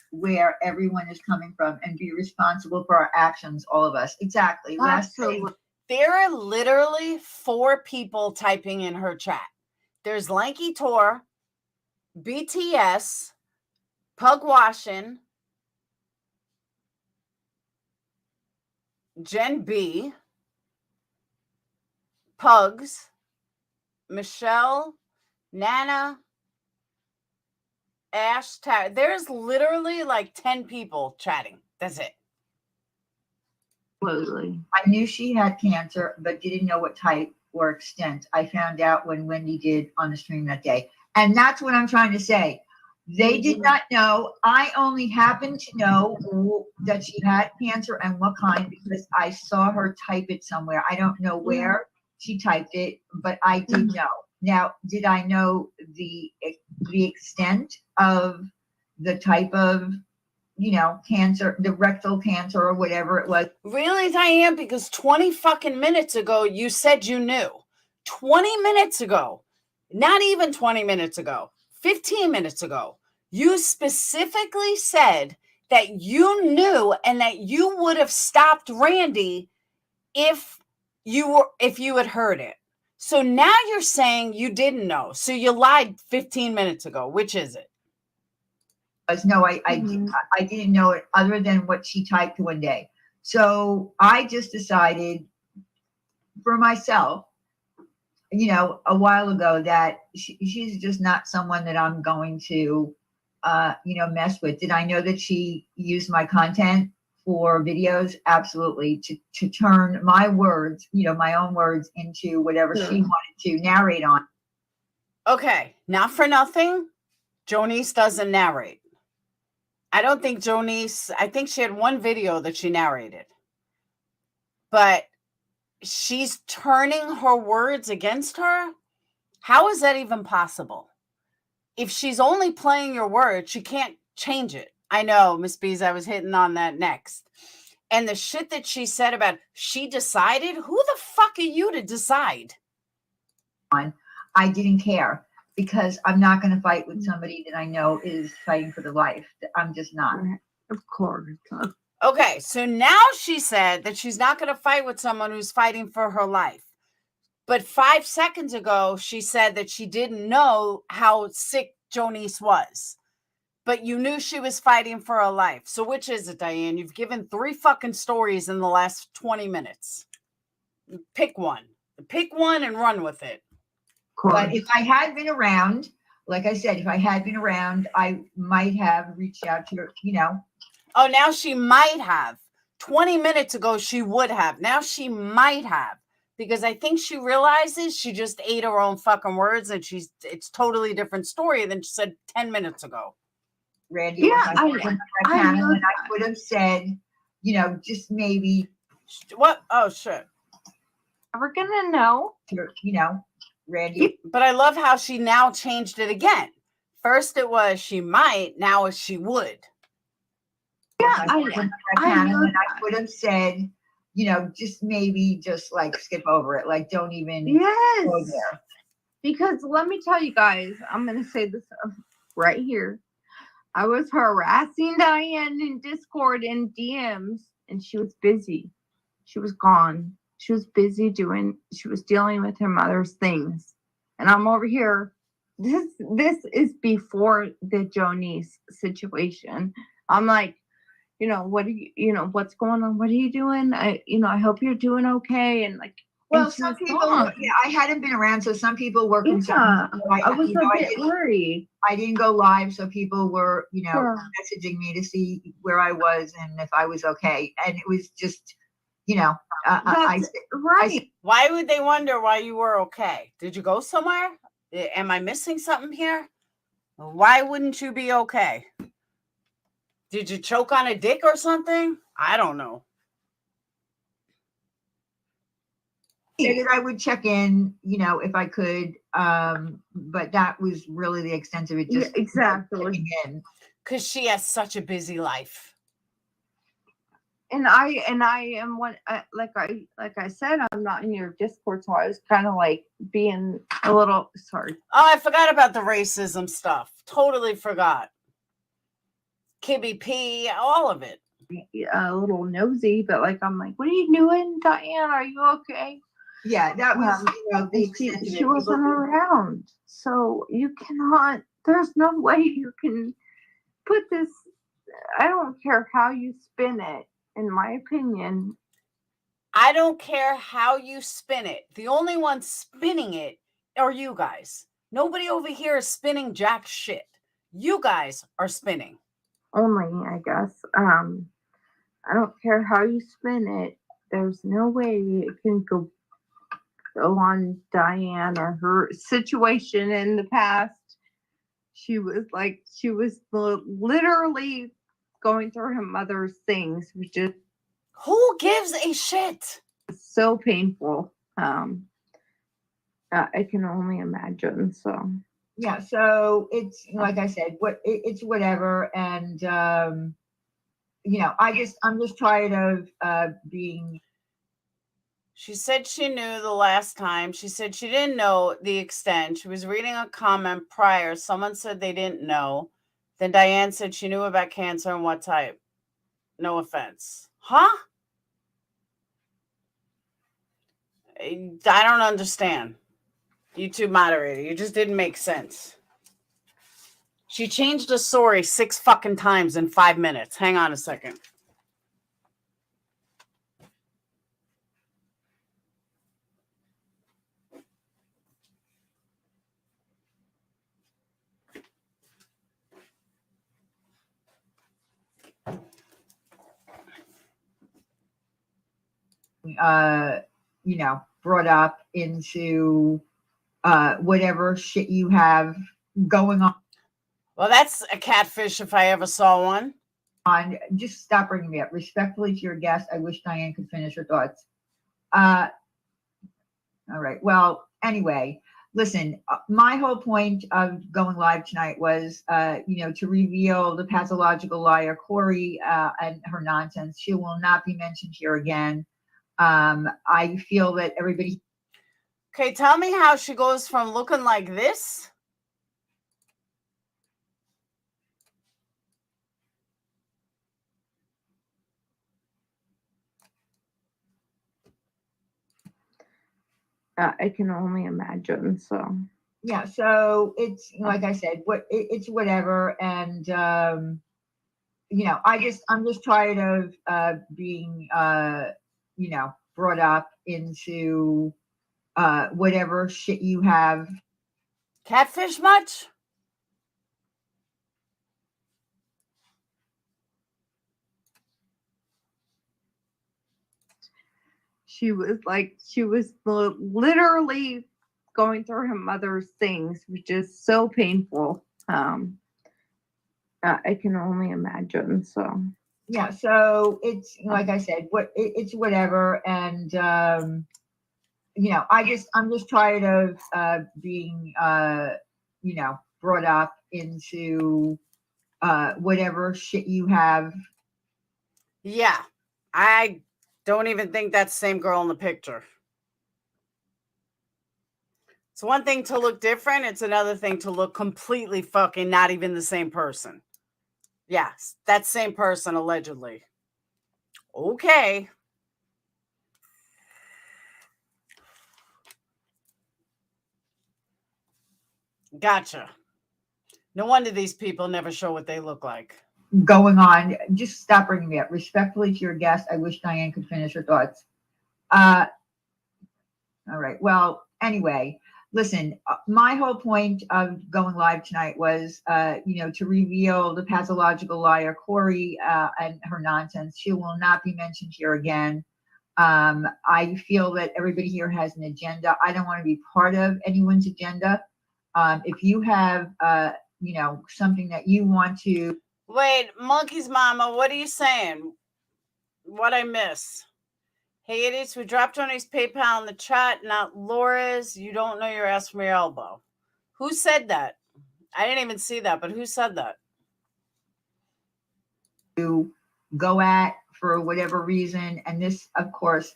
where everyone is coming from and be responsible for our actions, all of us. Exactly. There are literally 4 people typing in her chat. There's Lanky Tor, BTS, Pugwashin, Jen B, Pugs, Michelle, Nana, Ash. There's literally like 10 people chatting. That's it. Absolutely. I knew she had cancer, but didn't know what type or extent. I found out when Wendy did on the stream that day. And that's what I'm trying to say. They did not know. I only happened to know that she had cancer and what kind because I saw her type it somewhere. I don't know where she typed it, but I did know. Now, did I know the extent of the type of, cancer, the rectal cancer or whatever it was? Really, Diane? Because 20 fucking minutes ago, you said you knew. 20 minutes ago, not even 20 minutes ago, 15 minutes ago, you specifically said that you knew and that you would have stopped Randy if you had heard it. So now you're saying you didn't know. So you lied 15 minutes ago. Which is it? No, I didn't know it other than what she typed one day. So I just decided for myself, a while ago that she's just not someone that I'm going to, mess with. Did I know that she used my content for videos? Absolutely. To turn my words, my own words into whatever she wanted to narrate on. Okay. Not for nothing. Jonice doesn't narrate. I don't think Jonice, I think she had one video that she narrated. But she's turning her words against her? How is that even possible? If she's only playing your words, she can't change it. I know, Miss Bees, I was hitting on that next. And the shit that she said about she decided, who the fuck are you to decide? I didn't care because I'm not going to fight with somebody that I know is fighting for their life. I'm just not. Of course. Okay, so now she said that she's not going to fight with someone who's fighting for her life. But 5 seconds ago, she said that she didn't know how sick Jonice was. But you knew she was fighting for her life. So which is it, Diane? You've given 3 fucking stories in the last 20 minutes. Pick one. Pick one and run with it. But if I had been around, like I said, if I had been around, I might have reached out to her, Oh, now she might have. 20 minutes ago, she would have. Now she might have. Because I think she realizes she just ate her own fucking words and it's totally different story than she said 10 minutes ago. Randy, Yeah, was my friend on that I panel, know and I would have said, you know, just maybe, What? Oh shit. we're gonna know. you know, Randy. But I love how she now changed it again. First it was she might, now it's she would. Yeah, I panel, know and I would have said, you know, just maybe just like skip over it. Like, don't even Yes. go there. Because let me tell you guys, I'm gonna say this right here. I was harassing Diane in Discord and DMs, and she was busy. She was gone. She was busy she was dealing with her mother's things. And I'm over here. This is before the Jonice situation. I'm like, you know, what do you know, what's going on? What are you doing? I hope you're doing okay. And like, Well, and she some was people, gone. yeah, I hadn't been around, so some people were Yeah, concerned. I was a bit worried. I didn't go live, so people were, you know, Sure. messaging me to see where I was and if I was okay. And it was just, you know, That's right. Why would they wonder why you were okay? Did you go somewhere? Am I missing something here? Why wouldn't you be okay? Did you choke on a dick or something? I don't know. said that I would check in, you know, if I could. But that was really the extent of it. Just Yeah, exactly. checking in. Because she has such a busy life. And I am one, like I said, I'm not in your Discord, so I was kind of like being a little sorry. Oh, I forgot about the racism stuff. Totally forgot. Kibby P, all of it. A little nosy, but like I'm like, what are you doing, Diane? Are you okay? Yeah, that was, you know, the extent of it. She wasn't around, so you cannot. There's no way you can put this. I don't care how you spin it. In my opinion, I don't care how you spin it. The only one spinning it are you guys. Nobody over here is spinning jack shit. You guys are spinning. only I guess. I don't care how you spin it. There's no way it can go on Diane or her situation in the past. She was literally going through her mother's things, which is Who gives a shit? so painful. I can only imagine. So yeah, so it's like I said, it's whatever. And you know, I'm just tired of being. She said she knew the last time. She said she didn't know the extent. She was reading a comment prior. Someone said they didn't know. Then Diane said she knew about cancer and what type. No offense. Huh? I don't understand. YouTube moderator, you just didn't make sense. She changed the story 6 fucking times in 5 minutes. Hang on a second. You know, brought up into whatever shit you have going on. Well, that's a catfish if I ever saw one. Just stop bringing me up. Respectfully to your guest, I wish Diane could finish her thoughts. All right. Well, anyway, listen, my whole point of going live tonight was, you know, to reveal the pathological liar, Corey, and her nonsense. She will not be mentioned here again. I feel that everybody. Okay, tell me how she goes from looking like this. I can only imagine. So yeah, so it's like I said, it's whatever. And you know, I'm just tired of being you know, brought up into whatever shit you have. Catfish much? she was literally going through her mother's things, which is so painful. I can only imagine. So Yeah, so it's like I said, it's whatever, and I'm just tired of being brought up into whatever shit you have. Yeah, I don't even think that's the same girl in the picture. It's one thing to look different. It's another thing to look completely fucking not even the same person. Yes, that same person, allegedly. Okay. Gotcha. No wonder these people never show what they look like. Going on, just stop bringing me up. Respectfully to your guest, I wish Diane could finish her thoughts. All right. Well, anyway, listen, my whole point of going live tonight was, to reveal the pathological liar, Corey, and her nonsense. She will not be mentioned here again. I feel that everybody here has an agenda. I don't want to be part of anyone's agenda. If you have, something that you want to. Wait, Monkey's mama, what are you saying? What I miss? Hey, idiots, we dropped Tony's PayPal in the chat, not Laura's. You don't know your ass from your elbow. Who said that? I didn't even see that, but who said that? To go at for whatever reason. And this, of course,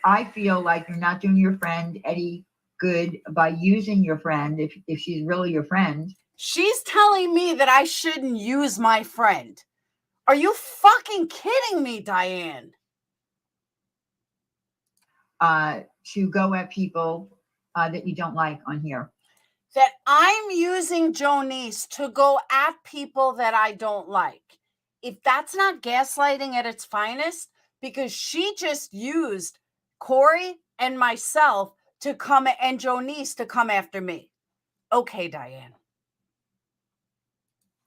I feel like you're not doing your friend Eddie good by using your friend if she's really your friend. She's telling me that I shouldn't use my friend. Are you fucking kidding me, Diane? To go at people that you don't like on here. That I'm using Jonice to go at people that I don't like. If that's not gaslighting at its finest, because she just used Corey and myself to come and Jonice to come after me. Okay, Diane.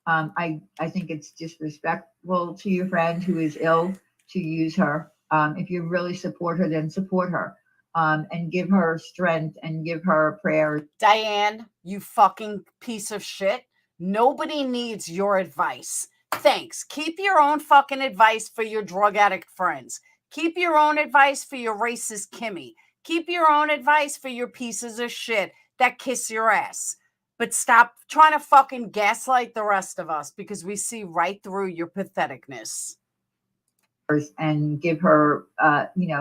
I think it's disrespectful to your friend who is ill to use her. If you really support her, then support her. And give her strength and give her prayers. Diane, you fucking piece of shit. Nobody needs your advice. Thanks. Keep your own fucking advice for your drug addict friends. Keep your own advice for your racist Kimmy. Keep your own advice for your pieces of shit that kiss your ass. But stop trying to fucking gaslight the rest of us because we see right through your patheticness. And give her,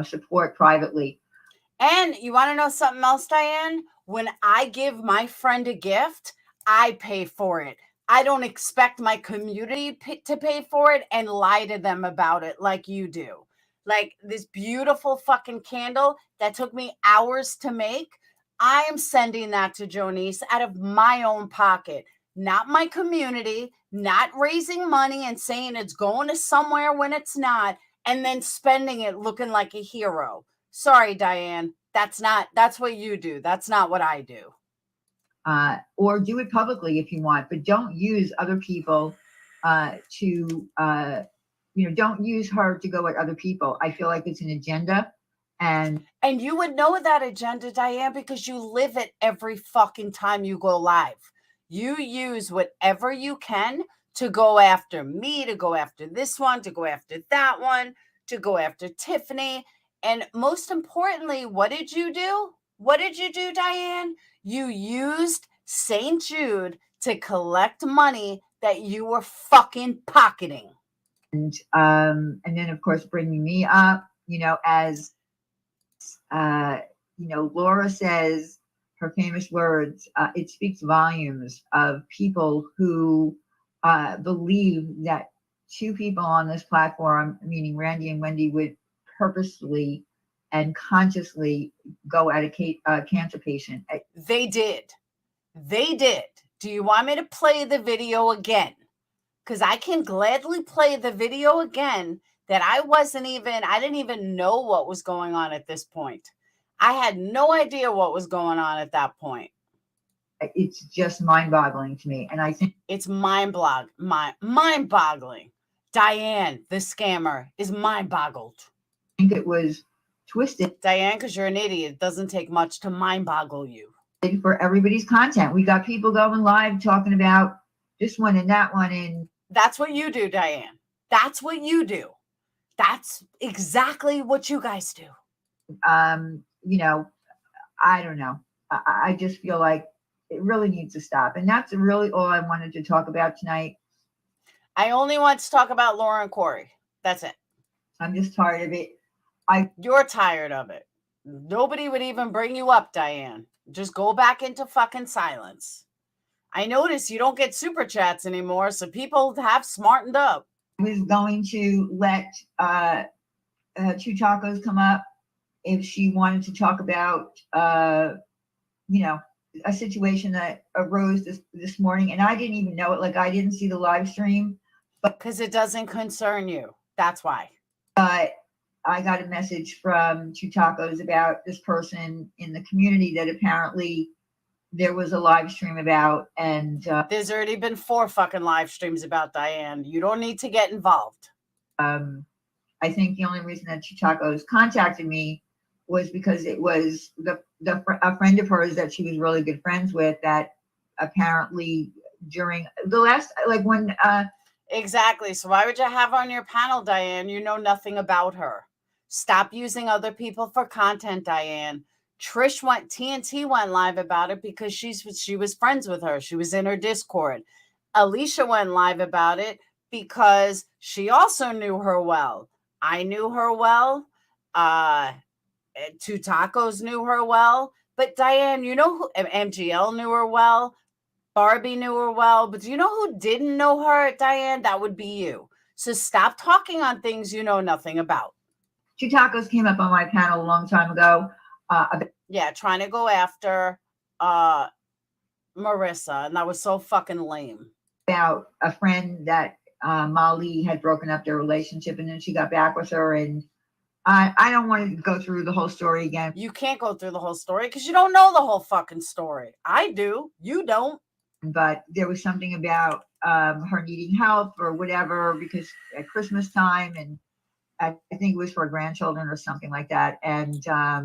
support privately. And you want to know something else, Diane? When I give my friend a gift, I pay for it. I don't expect my community to pay for it and lie to them about it like you do. Like this beautiful fucking candle that took me hours to make. I am sending that to Jonice out of my own pocket, not my community, not raising money and saying it's going to somewhere when it's not, and then spending it looking like a hero. Sorry, Diane. That's what you do. That's not what I do. Or do it publicly if you want, but don't use other people don't use her to go at other people. I feel like it's an agenda. And you would know that agenda, Diane, because you live it every fucking time you go live. You use whatever you can to go after me, to go after this one, to go after that one, to go after Tiffany. And most importantly, what did you do? What did you do, Diane? You used St. Jude to collect money that you were fucking pocketing. And then, of course, bringing me up, as, Laura says her famous words, it speaks volumes of people who believe that two people on this platform, meaning Randy and Wendy, would purposely and consciously go at a cancer patient. They did. Do you want me to play the video again? Because I can gladly play the video again that I didn't even know what was going on at this point. I had no idea what was going on at that point. It's just mind-boggling to me. And I think it's mind-boggling. Diane, the scammer, is mind-boggled. I think it was twisted. Diane, because you're an idiot. It doesn't take much to mind-boggle you. For everybody's content. We got people going live talking about this one and that one. And That's what you do, Diane. That's what you do. That's exactly what you guys do. You know, I don't know. I just feel like it really needs to stop. And that's really all I wanted to talk about tonight. I only want to talk about Laura and Corey. That's it. I'm just tired of it. You're tired of it. Nobody would even bring you up, Diane. Just go back into fucking silence. I notice you don't get super chats anymore, so people have smartened up. I was going to let Two Tacos come up if she wanted to talk about, you know, a situation that arose this morning, and I didn't even know it. Like, I didn't see the live stream, because it doesn't concern you. That's why. But I got a message from Two Tacos about this person in the community that apparently there was a live stream about, and there's already been 4 fucking live streams about Diane. You don't need to get involved. I think the only reason that Two Tacos contacted me was because it was a friend of hers that she was really good friends with that apparently during the last, like when exactly. So why would you have her on your panel, Diane? You know nothing about her. Stop using other people for content, Diane. TNT went live about it because she was friends with her. She was in her Discord. Alicia went live about it because she also knew her well. I knew her well. Two Tacos knew her well. But Diane, you know who? MGL knew her well. Barbie knew her well. But do you know who didn't know her, Diane? That would be you. So stop talking on things you know nothing about. Two Tacos came up on my panel a long time ago. Trying to go after Marissa, and that was so fucking lame. About a friend that Molly had broken up their relationship, and then she got back with her, and I don't want to go through the whole story again. You can't go through the whole story because you don't know the whole fucking story. I do. You don't. But there was something about her needing help or whatever because at Christmas time, and I think it was for grandchildren or something like that. And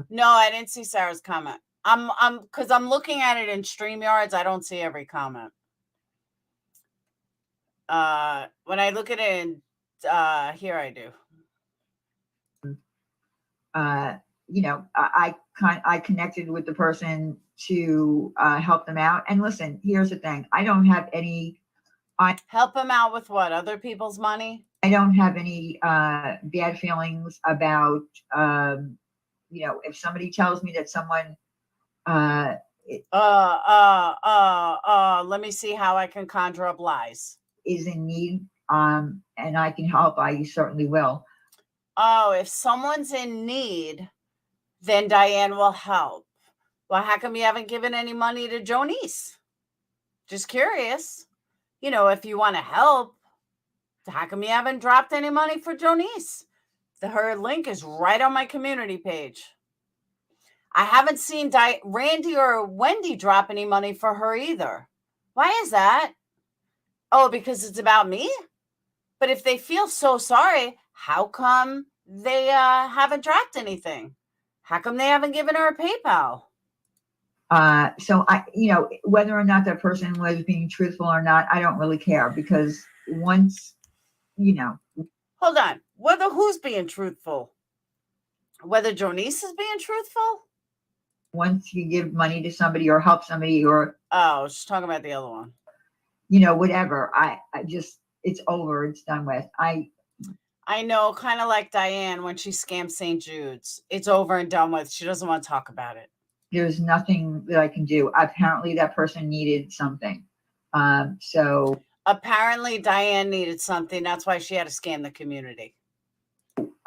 no, I didn't see Sarah's comment. Because I'm looking at it in StreamYards. I don't see every comment. When I look at it in here, I do. You know, I connected with the person to help them out. And listen, here's the thing: I don't have any. Help them out with what? Other people's money? I don't have any bad feelings about. You know, if somebody tells me that someone. Let me see how I can conjure up lies. Is in need, and I can help. I certainly will. Oh, if someone's in need, then Diane will help. Well, how come you haven't given any money to Jonice? Just curious. You know, if you want to help, how come you haven't dropped any money for Jonice? Her link is right on my community page. I haven't seen Randy or Wendy drop any money for her either. Why is that? Oh, because it's about me? But if they feel so sorry, how come they haven't dropped anything? How come they haven't given her a PayPal? So you know, whether or not that person was being truthful or not, I don't really care because once, you know. Hold on. Who's being truthful? Whether Jonice is being truthful? Once you give money to somebody or help somebody or. Oh, she's talking about the other one. You know, whatever. I just, it's over. It's done with. I know, kind of like Diane when she scammed St. Jude's. It's over and done with. She doesn't want to talk about it. There's nothing that I can do. Apparently that person needed something. So apparently Diane needed something. That's why she had to scam the community.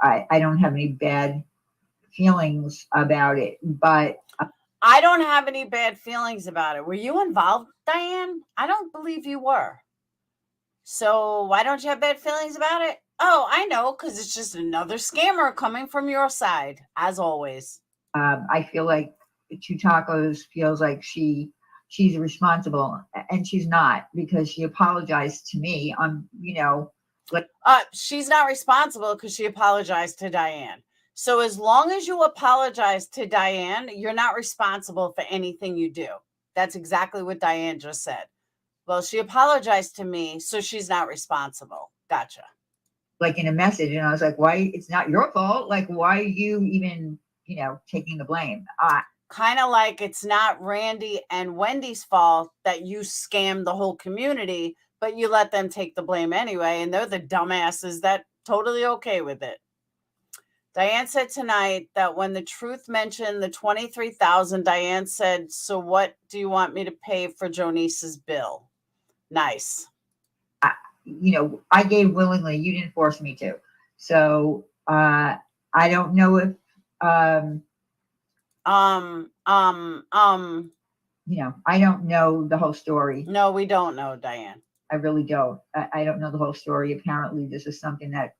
I don't have any bad feelings about it, but I don't have any bad feelings about it. Were you involved, Diane? I don't believe you were. So why don't you have bad feelings about it? Oh, I know, because it's just another scammer coming from your side, as always. I feel like Two Tacos feels like she's responsible, and she's not, because she apologized to me. You know, like she's not responsible because she apologized to Diane. So as long as you apologize to Diane, you're not responsible for anything you do. That's exactly what Diane just said. Well, she apologized to me, so she's not responsible. Gotcha. like in a message, and I was like, why? It's not your fault. Like, why are you even, taking the blame? Kind of like it's not Randy and Wendy's fault that you scammed the whole community, but you let them take the blame anyway, and they're the dumbasses that totally okay with it. Diane said tonight that when the truth mentioned the 23,000, Diane said, so what do you want me to pay for Jonice's bill? Nice. I gave willingly. You didn't force me to. So I don't know if I don't know the whole story. No, we don't know, Diane. I really don't. I don't know the whole story. Apparently, this is something that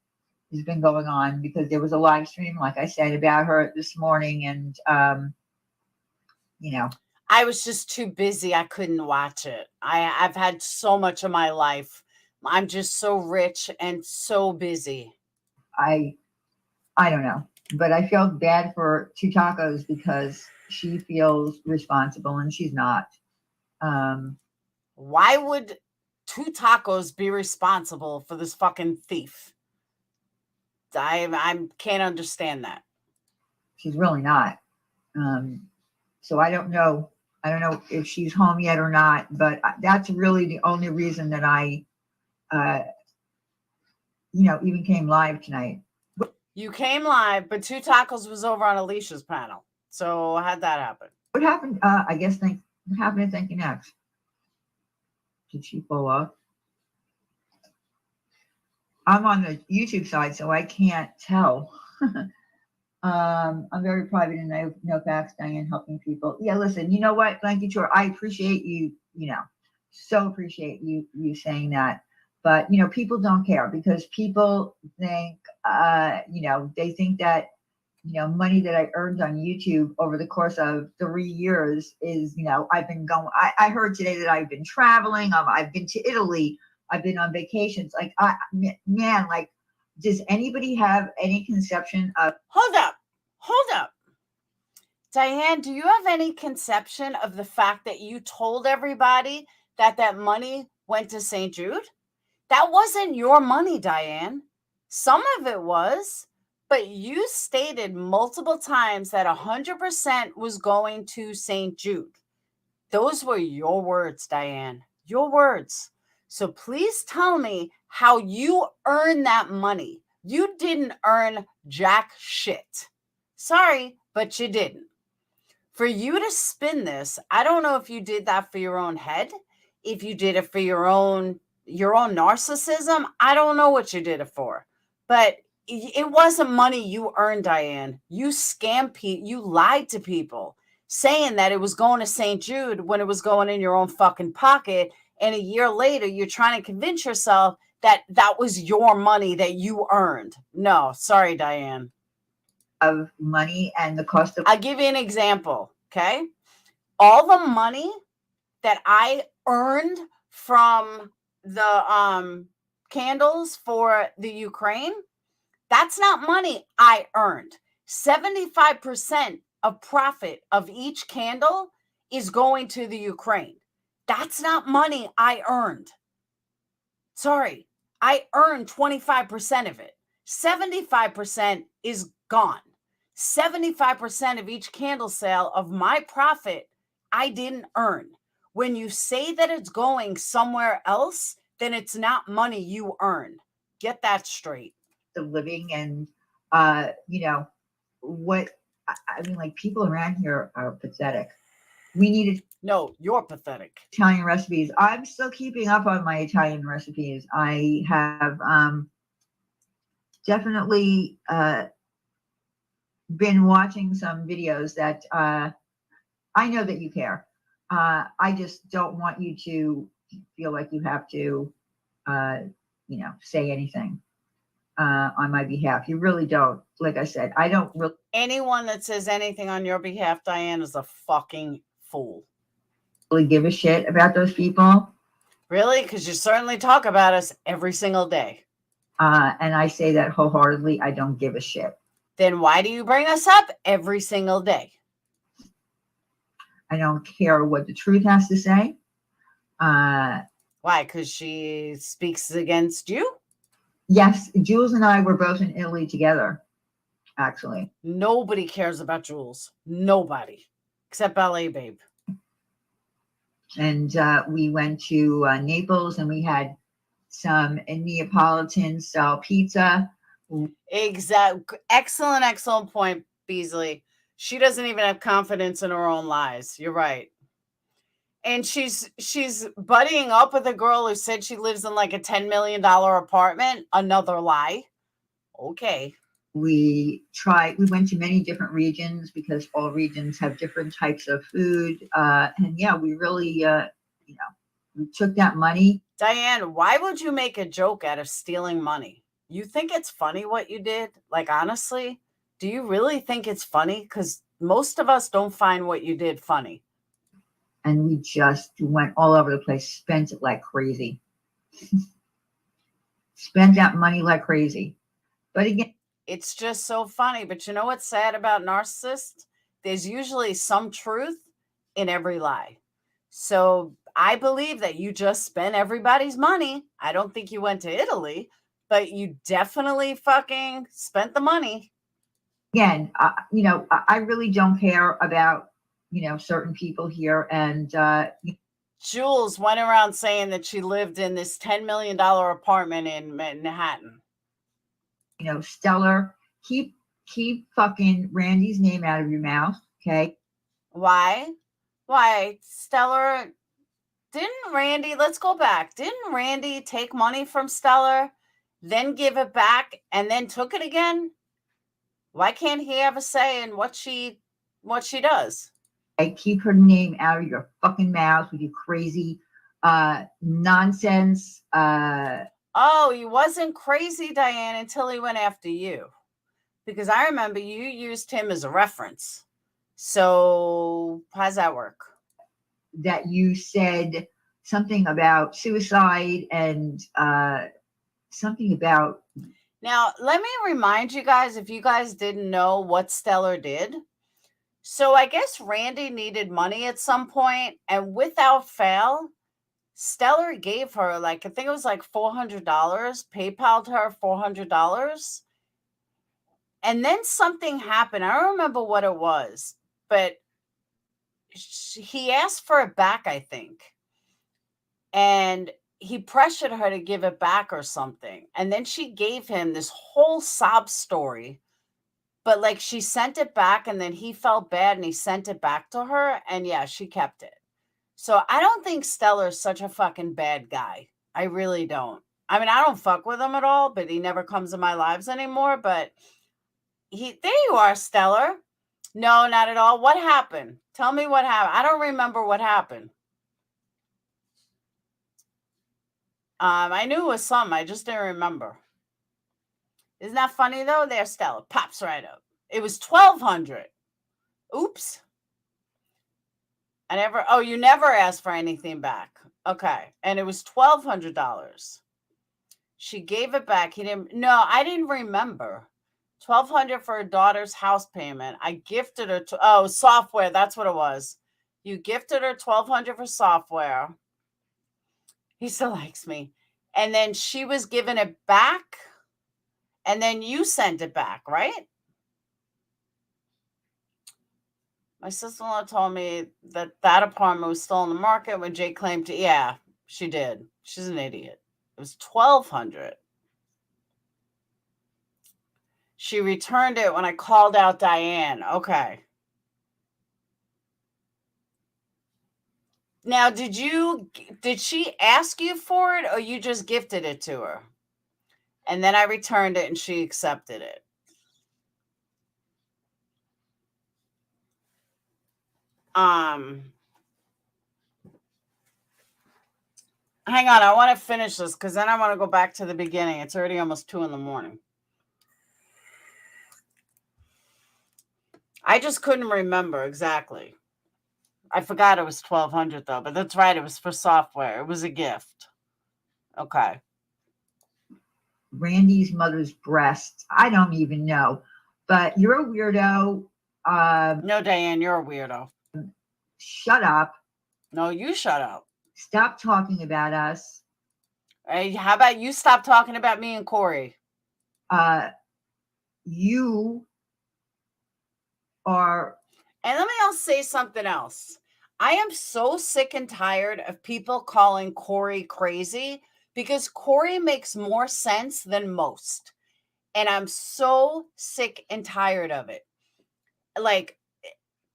has been going on because there was a live stream, like I said, about her this morning, and I was just too busy. I couldn't watch it. I've had so much of my life. I'm just so rich and so busy. I don't know, but I felt bad for Two Tacos because she feels responsible and she's not. Why would Two Tacos be responsible for this fucking thief? I can't understand that. She's really not. So I don't know. I don't know if she's home yet or not, but that's really the only reason that I even came live tonight. You came live, but Two Tacos was over on Alicia's panel. So how'd that happen? What happened? I guess what happened to Thank You Next? Did she blow up? I'm on the YouTube side, so I can't tell. I'm very private and I have no facts, Diane, helping people. Yeah, listen, you know what? Thank you, Tor. I appreciate you, so appreciate you saying that. But, people don't care because people think, they think that, money that I earned on YouTube over the course of 3 years is, I've been going, I heard today that I've been traveling. I've been to Italy. I've been on vacations. Like, does anybody have any conception of? Hold up. Diane, do you have any conception of the fact that you told everybody that money went to St. Jude? That wasn't your money, Diane. Some of it was, but you stated multiple times that 100% was going to St. Jude. Those were your words, Diane. Your words. So please tell me how you earned that money. You didn't earn jack shit. Sorry, but you didn't. For you to spin this, I don't know if you did that for your own head, if you did it for your own narcissism. I don't know what you did it for, but it wasn't money you earned, Diane. You scammed people. You lied to people saying that it was going to St. Jude when it was going in your own fucking pocket. And a year later, you're trying to convince yourself that was your money that you earned. No, sorry, Diane. Of money and the cost of. I'll give you an example, okay? All the money that I earned from the candles for the Ukraine, that's not money I earned. 75% of profit of each candle is going to the Ukraine. That's not money I earned. Sorry, I earned 25% of it. 75% is gone. 75% of each candle sale of my profit, I didn't earn. When you say that it's going somewhere else, then it's not money you earn. Get that straight. The living and, people around here are pathetic. We needed. No, you're pathetic. Italian recipes. I'm still keeping up on my Italian recipes. I have definitely been watching some videos that I know that you care. I just don't want you to feel like you have to, say anything on my behalf. You really don't. Like I said, I don't really. Anyone that says anything on your behalf, Diane, is a fucking fool. Really give a shit about those people. Really? Because you certainly talk about us every single day. And I say that wholeheartedly. I don't give a shit. Then why do you bring us up every single day? I don't care what the truth has to say. Why? Because she speaks against you? Yes, Jules and I were both in Italy together, actually. Nobody cares about Jules. Nobody. Except Ballet Babe. And we went to Naples, and we had some Neapolitan style pizza. Excellent point, Beasley. She doesn't even have confidence in her own lies. You're right. And she's buddying up with a girl who said she lives in like a $10 million apartment. Another lie. Okay. We went to many different regions because all regions have different types of food. And yeah, we really, we took that money. Diane, why would you make a joke out of stealing money? You think it's funny what you did? Like, honestly, do you really think it's funny? Because most of us don't find what you did funny. And we just went all over the place, spent it like crazy. Spent that money like crazy. But again, it's just so funny. But you know what's sad about narcissists? There's usually some truth in every lie. So I believe that you just spent everybody's money. I don't think you went to Italy, but you definitely fucking spent the money. Again, I really don't care about, certain people here. And Jules went around saying that she lived in this $10 million apartment in Manhattan. Stellar, keep fucking Randy's name out of your mouth, okay? Why, Stellar? Didn't Randy, let's go back. Didn't Randy take money from Stellar, then give it back, and then took it again? Why can't he have a say in what she does? Keep her name out of your fucking mouth with your crazy nonsense. Oh, he wasn't crazy, Diane, until he went after you. Because I remember you used him as a reference. So how's that work? That you said something about suicide and something about... Now, let me remind you guys, if you guys didn't know what Stellar did. So I guess Randy needed money at some point, and without fail, Stellar gave her I think it was like $400, PayPal'd her $400. And then something happened. I don't remember what it was, but he asked for it back, I think. And he pressured her to give it back or something. And then she gave him this whole sob story. But she sent it back, and then he felt bad and he sent it back to her. And yeah, she kept it. So I don't think Stellar's such a fucking bad guy. I really don't. I mean, I don't fuck with him at all, but he never comes in my lives anymore. But there you are, Stellar. No, not at all. What happened? Tell me what happened. I don't remember what happened. I knew it was something. I just didn't remember. Isn't that funny though? There, Stellar pops right up. It was $1,200. Oops. You never asked for anything back. Okay. And it was $1,200. She gave it back. I didn't remember. $1,200 for her daughter's house payment. I gifted her software. That's what it was. You gifted her $1,200 for software. He still likes me. And then she was given it back. And then you sent it back, right? My sister-in-law told me that apartment was still on the market when Jay claimed to. Yeah, she did. She's an idiot. It was $1,200. She returned it when I called out Diane. Okay. Now, did she ask you for it, or you just gifted it to her? And then I returned it and she accepted it. Hang on, I want to finish this because then I want to go back to the beginning. It's already almost 2 a.m. I just couldn't remember exactly. I forgot it was $1,200 though, but that's right. It was for software. It was a gift. Okay. Randy's mother's breast. I don't even know, but you're a weirdo. No, Diane, you're a weirdo. Shut up. No, you shut up. Stop talking about us. Hey, how about you stop talking about me and Corey? You are. And let me also say something else. I am so sick and tired of people calling Corey crazy because Corey makes more sense than most. And I'm so sick and tired of it. Like,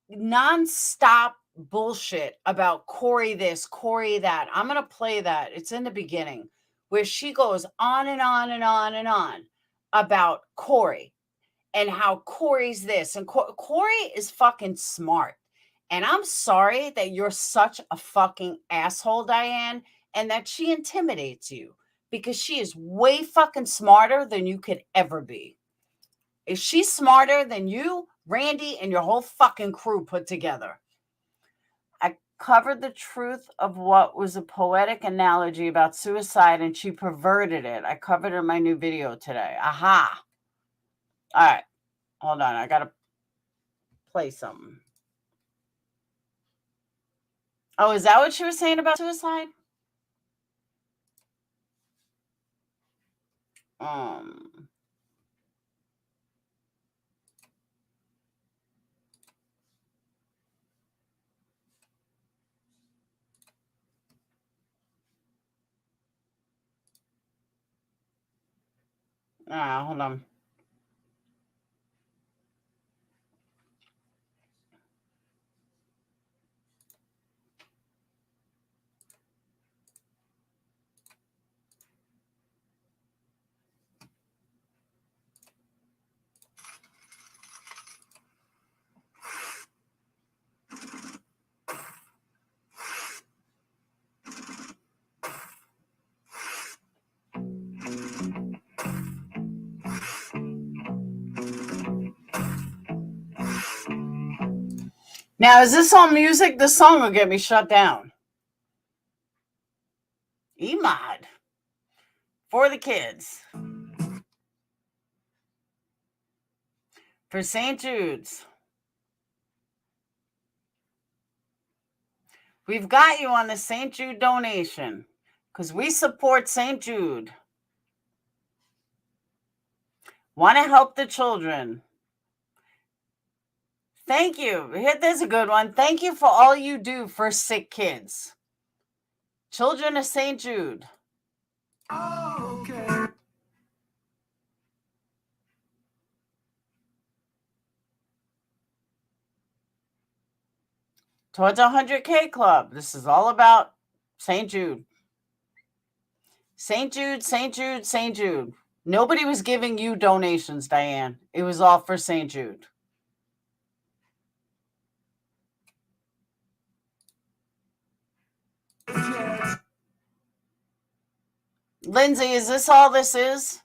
nonstop bullshit about Corey this, Corey that. I'm going to play that. It's in the beginning where she goes on and on and on and on about Corey and how Corey's this. And Corey is fucking smart. And I'm sorry that you're such a fucking asshole, Diane, and that she intimidates you because she is way fucking smarter than you could ever be. Is she smarter than you, Randy, and your whole fucking crew put together? I covered the truth of what was a poetic analogy about suicide, and she perverted it. I covered it in my new video today. Aha. All right. Hold on. I got to play something. Oh, is that what she was saying about suicide? Hold on. Now, is this all music? This song will get me shut down. Emod. For the kids. For St. Jude's. We've got you on the St. Jude donation because we support St. Jude. Want to help the children. Thank you. There's a good one. Thank you for all you do for sick kids. Children of St. Jude. Okay. Towards 100K Club. This is all about St. Jude. St. Jude, St. Jude, St. Jude. Nobody was giving you donations, Diane. It was all for St. Jude. Lindsay, is this all this is?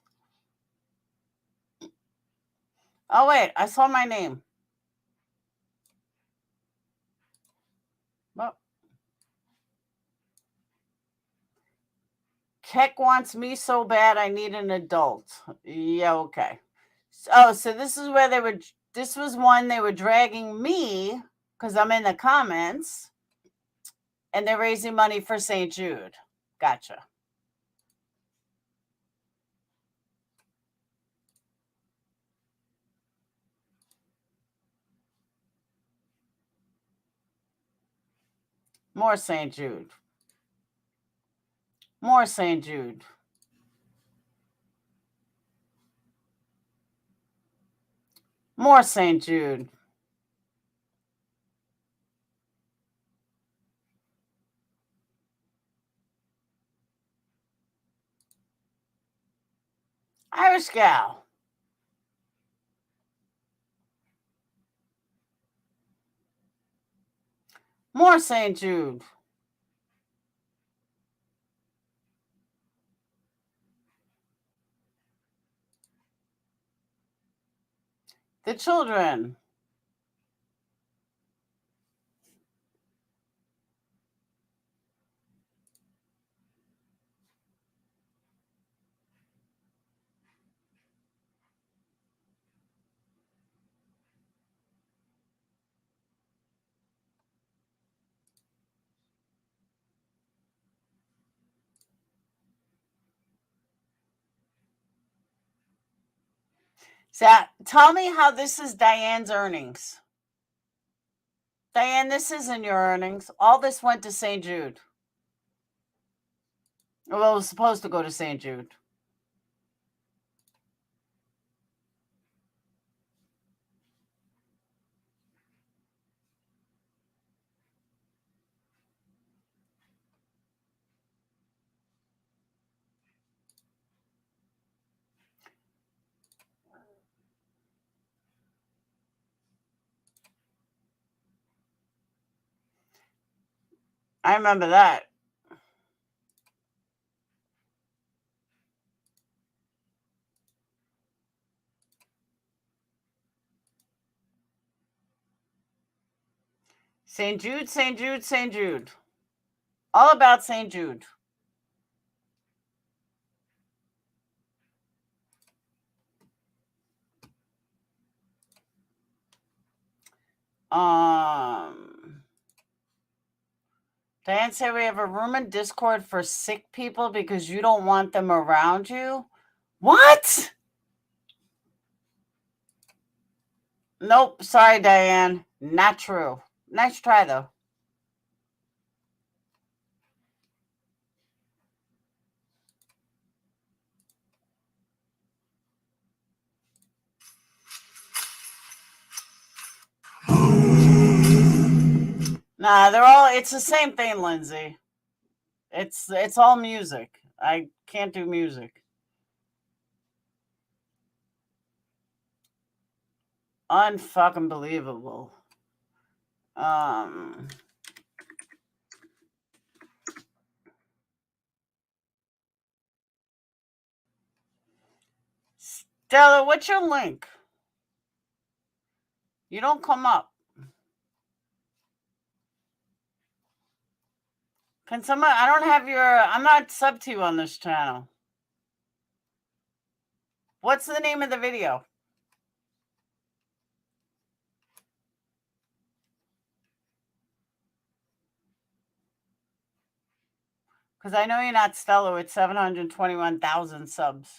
Oh, wait. I saw my name. Well, Keck wants me so bad I need an adult. Yeah, okay. Oh, so this is where this was one they were dragging me because I'm in the comments and they're raising money for St. Jude. Gotcha. More St. Jude. More St. Jude. More St. Jude. Irish gal. More St. Jude. The children. So tell me how this is Diane's earnings. Diane, this isn't your earnings. All this went to St. Jude. Well, it was supposed to go to St. Jude. I remember that. St. Jude, St. Jude, St. Jude. All about St. Jude. Diane said we have a room in Discord for sick people because you don't want them around you. What? Nope. Sorry, Diane. Not true. Nice try, though. Nah, it's the same thing, Lindsay. It's all music. I can't do music. Unfucking believable. Stella, what's your link? You don't come up. Can someone, I don't have I'm not sub to you on this channel. What's the name of the video? Because I know you're not Stella with 721,000 subs.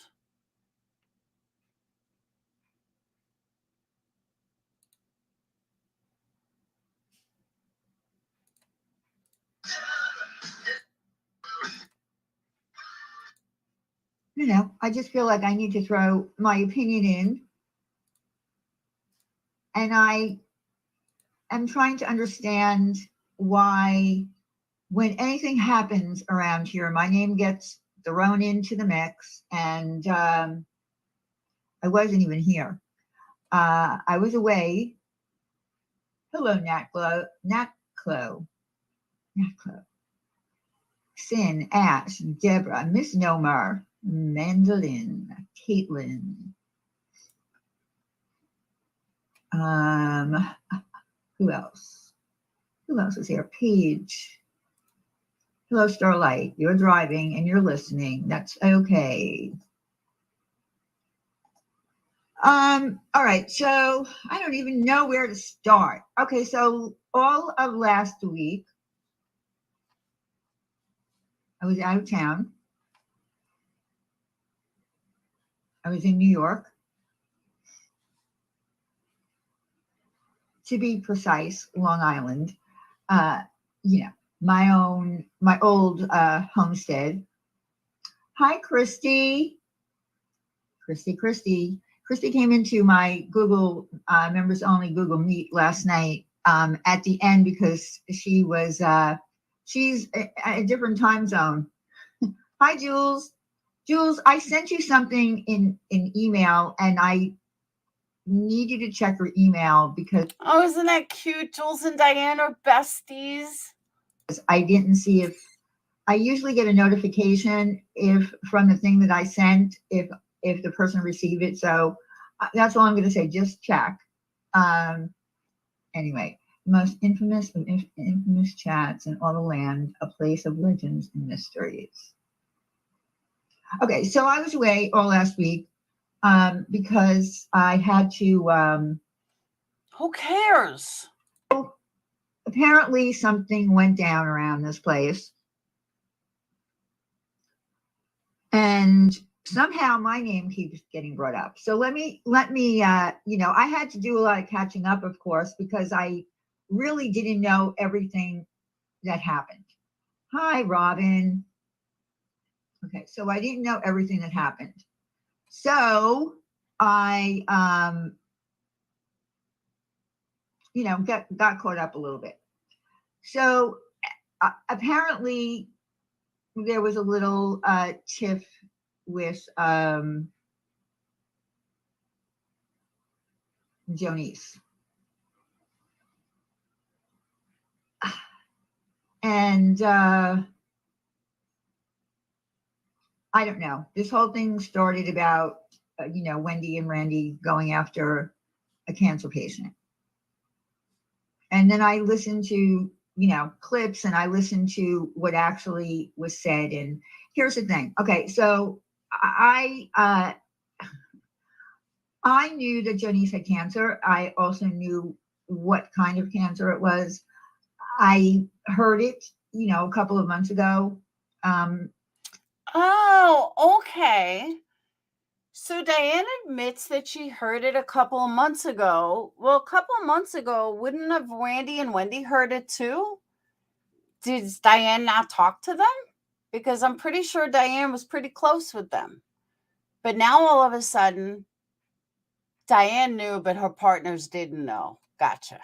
You know, I just feel like I need to throw my opinion in. And I am trying to understand why, when anything happens around here, my name gets thrown into the mix. And I wasn't even here. I was away. Hello, Natclo. Sin, Ash, Deborah, Misnomer, Mandolin, Caitlin. Who else? Who else is here? Paige. Hello, Starlight. You're driving and you're listening. That's okay. All right. So I don't even know where to start. Okay. So all of last week, I was out of town. I was in New York. To be precise, Long Island. You know, my old homestead. Hi, Christy. Christy came into my Google members only Google Meet last night at the end because she's a different time zone. Hi, Jules. Jules, I sent you something in email and I need you to check your email because isn't that cute? Jules and Diane are besties. I didn't see if I usually get a notification if from the thing that I sent if the person received it. So that's all I'm going to say. Just check. Anyway, most infamous of infamous chats in all the land, a place of legends and mysteries. Okay, so I was away all last week because I had to. Who cares? Apparently, something went down around this place. And somehow my name keeps getting brought up. So let me, I had to do a lot of catching up, of course, because I really didn't know everything that happened. Hi, Robin. Okay, so I didn't know everything that happened. So I, got caught up a little bit. So apparently there was a little tiff with Jonice. And I don't know. This whole thing started about, Wendy and Randy going after a cancer patient. And then I listened to, clips, and I listened to what actually was said. And here's the thing. Okay, so I knew that Jonice had cancer. I also knew what kind of cancer it was. I heard it, a couple of months ago. Oh, okay. So Diane admits that she heard it a couple of months ago. Well, a couple of months ago, wouldn't have Randy and Wendy heard it too? Did Diane not talk to them? Because I'm pretty sure Diane was pretty close with them. But now all of a sudden, Diane knew, but her partners didn't know. Gotcha.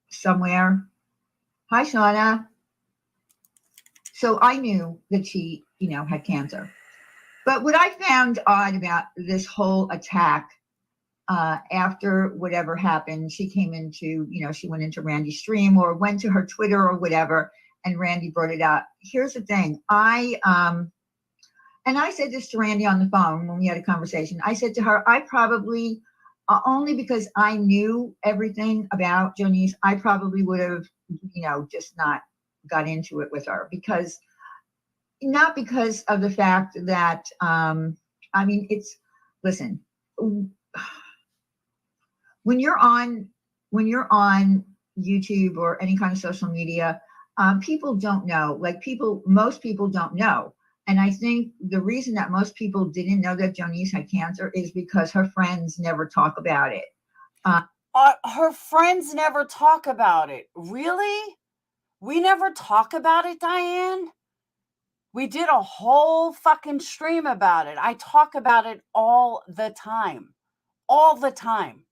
Somewhere. Hi, Shauna. So I knew that she, had cancer. But what I found odd about this whole attack, after whatever happened, she came into, she went into Randy's stream or went to her Twitter or whatever, and Randy brought it up. Here's the thing. And I said this to Randy on the phone when we had a conversation. I said to her, I probably, only because I knew everything about Jonice, I probably would have, just not got into it with her, because not because of the fact that, listen, when you're on YouTube or any kind of social media, people don't know, most people don't know. And I think the reason that most people didn't know that Jonice had cancer is because her friends never talk about it. Her friends never talk about it. Really? We never talk about it, Diane? We did a whole fucking stream about it. I talk about it all the time. All the time.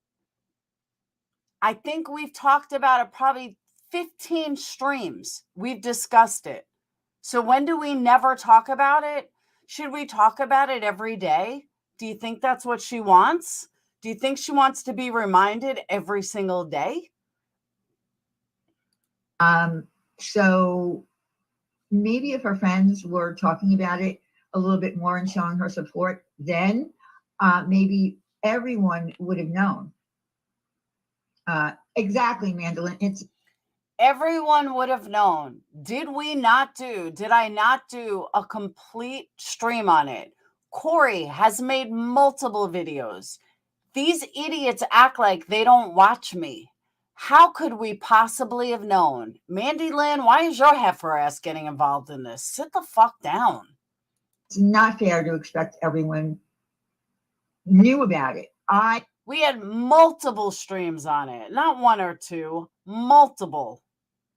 I think we've talked about it probably 15 streams. We've discussed it. So when do we never talk about it? Should we talk about it every day? Do you think that's what she wants? Do you think she wants to be reminded every single day? So maybe if her friends were talking about it a little bit more and showing her support, then maybe everyone would have known. Exactly, Mandolin. Everyone would have known. Did I not do a complete stream on it? Corey has made multiple videos. These idiots act like they don't watch me. How could we possibly have known? Mandy Lynn, why is your heifer ass getting involved in this? Sit the fuck down. It's not fair to expect everyone knew about it. We had multiple streams on it, not one or two, multiple.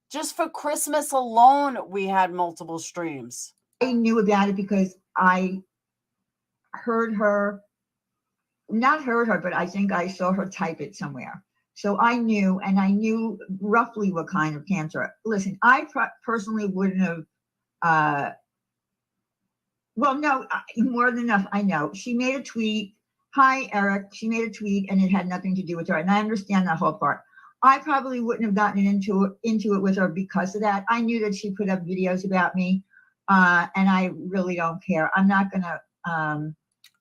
Just for Christmas alone, we had multiple streams. I knew about it because I not heard her, but I think I saw her type it somewhere. So I knew, and I knew roughly what kind of cancer. Listen, I personally wouldn't have, more than enough. I know. She made a tweet. Hi, Eric. She made a tweet and it had nothing to do with her. And I understand that whole part. I probably wouldn't have gotten into it with her because of that. I knew that she put up videos about me, and I really don't care. I'm not going to.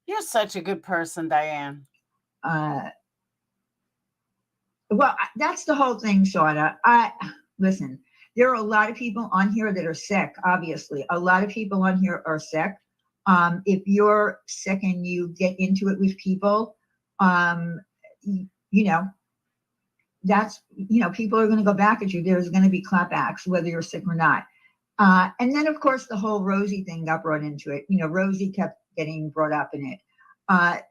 You're such a good person, Diane. Well, that's the whole thing, Shauna. Listen, there are a lot of people on here that are sick, obviously. A lot of people on here are sick. If you're sick and you get into it with people, that's, people are going to go back at you. There's going to be clapbacks, whether you're sick or not. And then, of course, the whole Rosie thing got brought into it. Rosie kept getting brought up in it.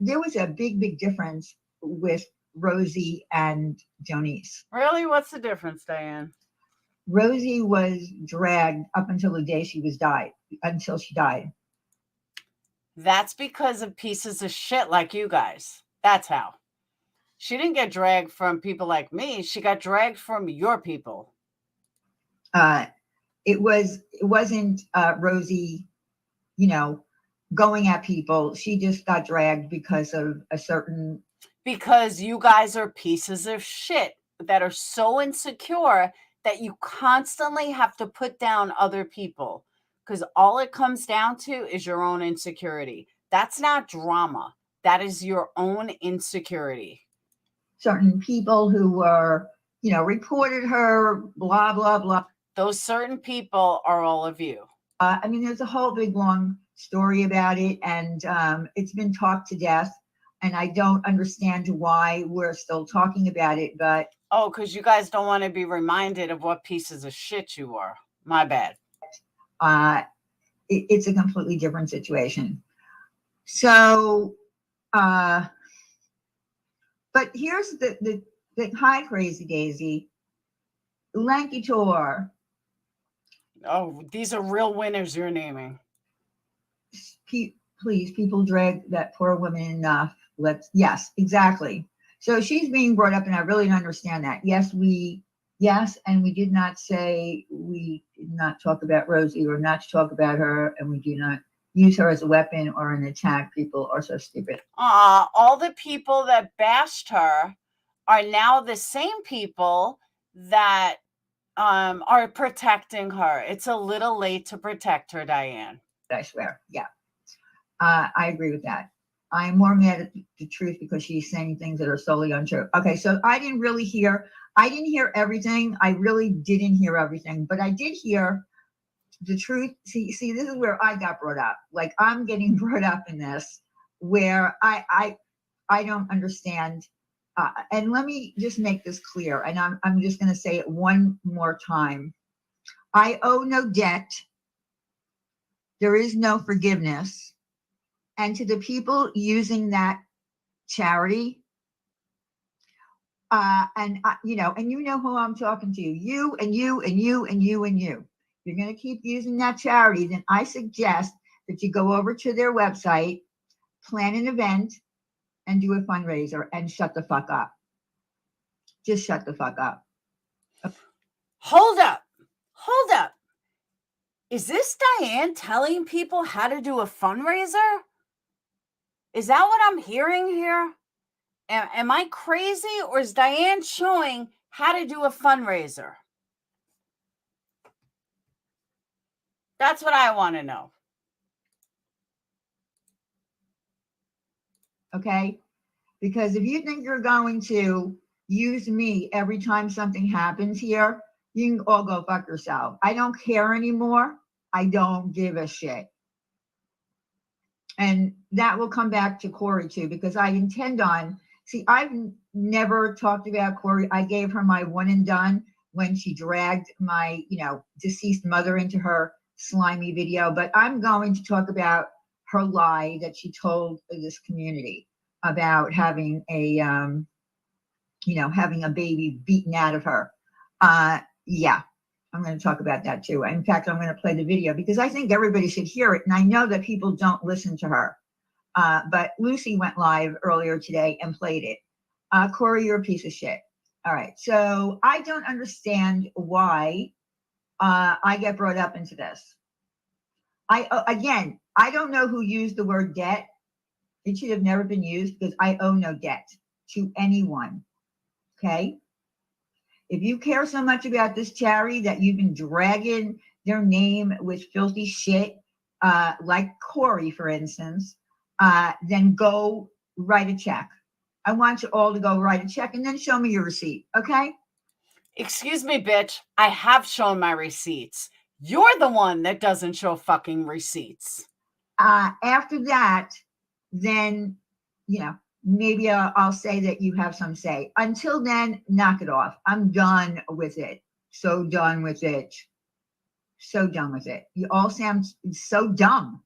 There was a big difference with Rosie and Jonice. Really? What's the difference, Diane? Rosie was dragged up until the day until she died. That's because of pieces of shit like you guys. That's how. She didn't get dragged from people like me. She got dragged from your people. It wasn't Rosie, going at people. She just got dragged because of a certain. Because you guys are pieces of shit that are so insecure that you constantly have to put down other people. Because all it comes down to is your own insecurity. That's not drama. That is your own insecurity. Certain people who were, reported her, blah, blah, blah. Those certain people are all of you. There's a whole big, long story about it, and it's been talked to death, and I don't understand why we're still talking about it, but... Oh, because you guys don't want to be reminded of what pieces of shit you are. My bad. It's a completely different situation. So, but here's the hi, Crazy Daisy. Lanky Tor. Oh, these are real winners you're naming. Please, people drag that poor woman enough. Yes, exactly. So she's being brought up, and I really don't understand that. Yes, and we did not say, we did not talk about Rosie or not to talk about her, and we do not use her as a weapon or an attack. People are so stupid. All the people that bashed her are now the same people that are protecting her. It's a little late to protect her, Diane. I swear. Yeah. I agree with that. I'm more mad at the truth because she's saying things that are solely untrue. Okay, so I didn't hear everything. I really didn't hear everything, but I did hear the truth. See, this is where I got brought up. Like, I'm getting brought up in this where I don't understand. And let me just make this clear, and I'm just going to say it one more time. I owe no debt. There is no forgiveness. And to the people using that charity, and you know who I'm talking to, you and you and you and you and you. You're going to keep using that charity, then I suggest that you go over to their website, plan an event, and do a fundraiser, and shut the fuck up. Just shut the fuck up. Hold up. Is this Diane telling people how to do a fundraiser? Is that what I'm hearing here? Am I crazy, or is Diane showing how to do a fundraiser? That's what I want to know. Okay? Because if you think you're going to use me every time something happens here, you can all go fuck yourself. I don't care anymore. I don't give a shit. And that will come back to Corey too, because I intend on, I've never talked about Corey. I gave her my one and done when she dragged my, deceased mother into her slimy video, but I'm going to talk about her lie that she told this community about having a, having a baby beaten out of her. Yeah, I'm going to talk about that too. In fact, I'm going to play the video because I think everybody should hear it. And I know that people don't listen to her. But Lucy went live earlier today and played it. Corey, you're a piece of shit. All right. So I don't understand why I get brought up into this. I don't know who used the word debt. It should have never been used because I owe no debt to anyone. Okay. If you care so much about this charity that you've been dragging their name with filthy shit, like Corey, for instance, then go write a check. I want you all to go write a check and then show me your receipt, okay? Excuse me, bitch. I have shown my receipts. You're the one that doesn't show fucking receipts. After that, then, maybe I'll say that you have some say. Until then, knock it off. I'm done with it. So done with it. So done with it. You all sound so dumb.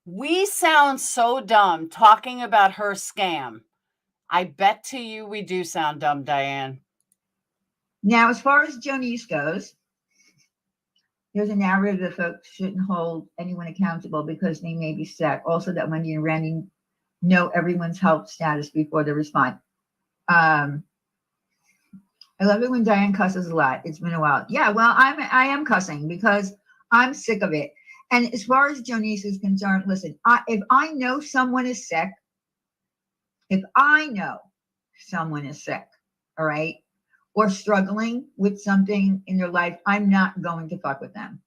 We sound so dumb talking about her scam. I bet to you we do sound dumb, Diane. Now, as far as Jonice goes, there's a narrative that folks shouldn't hold anyone accountable because they may be sick. Also, that Wendy and Randy know everyone's health status before they respond. I love it when Diane cusses a lot. It's been a while. Yeah, well, I am cussing because I'm sick of it. And as far as Jonice is concerned, listen, if I know someone is sick, all right, or struggling with something in their life, I'm not going to fuck with them.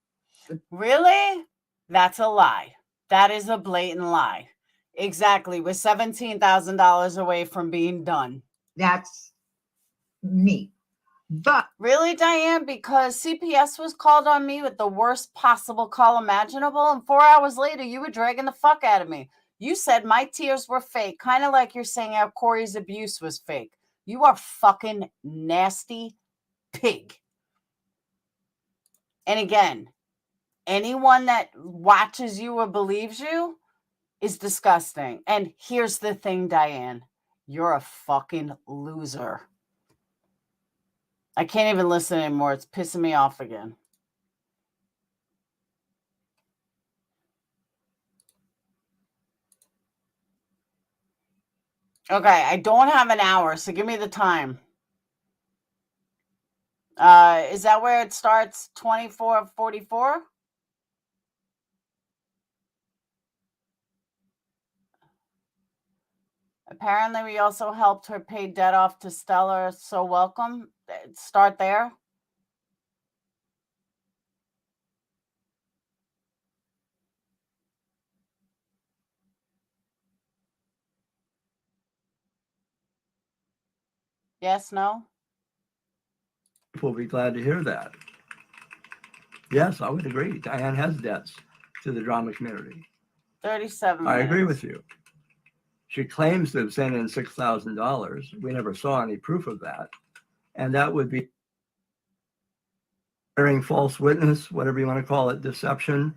Really? That's a lie. That is a blatant lie. Exactly. We're $17,000 away from being done. That's me. But really, Diane, because CPS was called on me with the worst possible call imaginable, and 4 hours later, you were dragging the fuck out of me. You said my tears were fake, kind of like you're saying how Corey's abuse was fake. You are fucking nasty pig. And again, anyone that watches you or believes you is disgusting. And here's the thing, Diane, you're a fucking loser. I can't even listen anymore. It's pissing me off again. Okay, I don't have an hour, so give me the time. Is that where it starts? 24:44? Apparently, we also helped her pay debt off to Stella. So welcome. Start there. Yes, no? We'll be glad to hear that. Yes, I would agree. Diane has debts to the drama community. 37 I minutes. agree with you. She claims to have sent in $6,000. We never saw any proof of that. And that would be bearing false witness, whatever you want to call it, deception,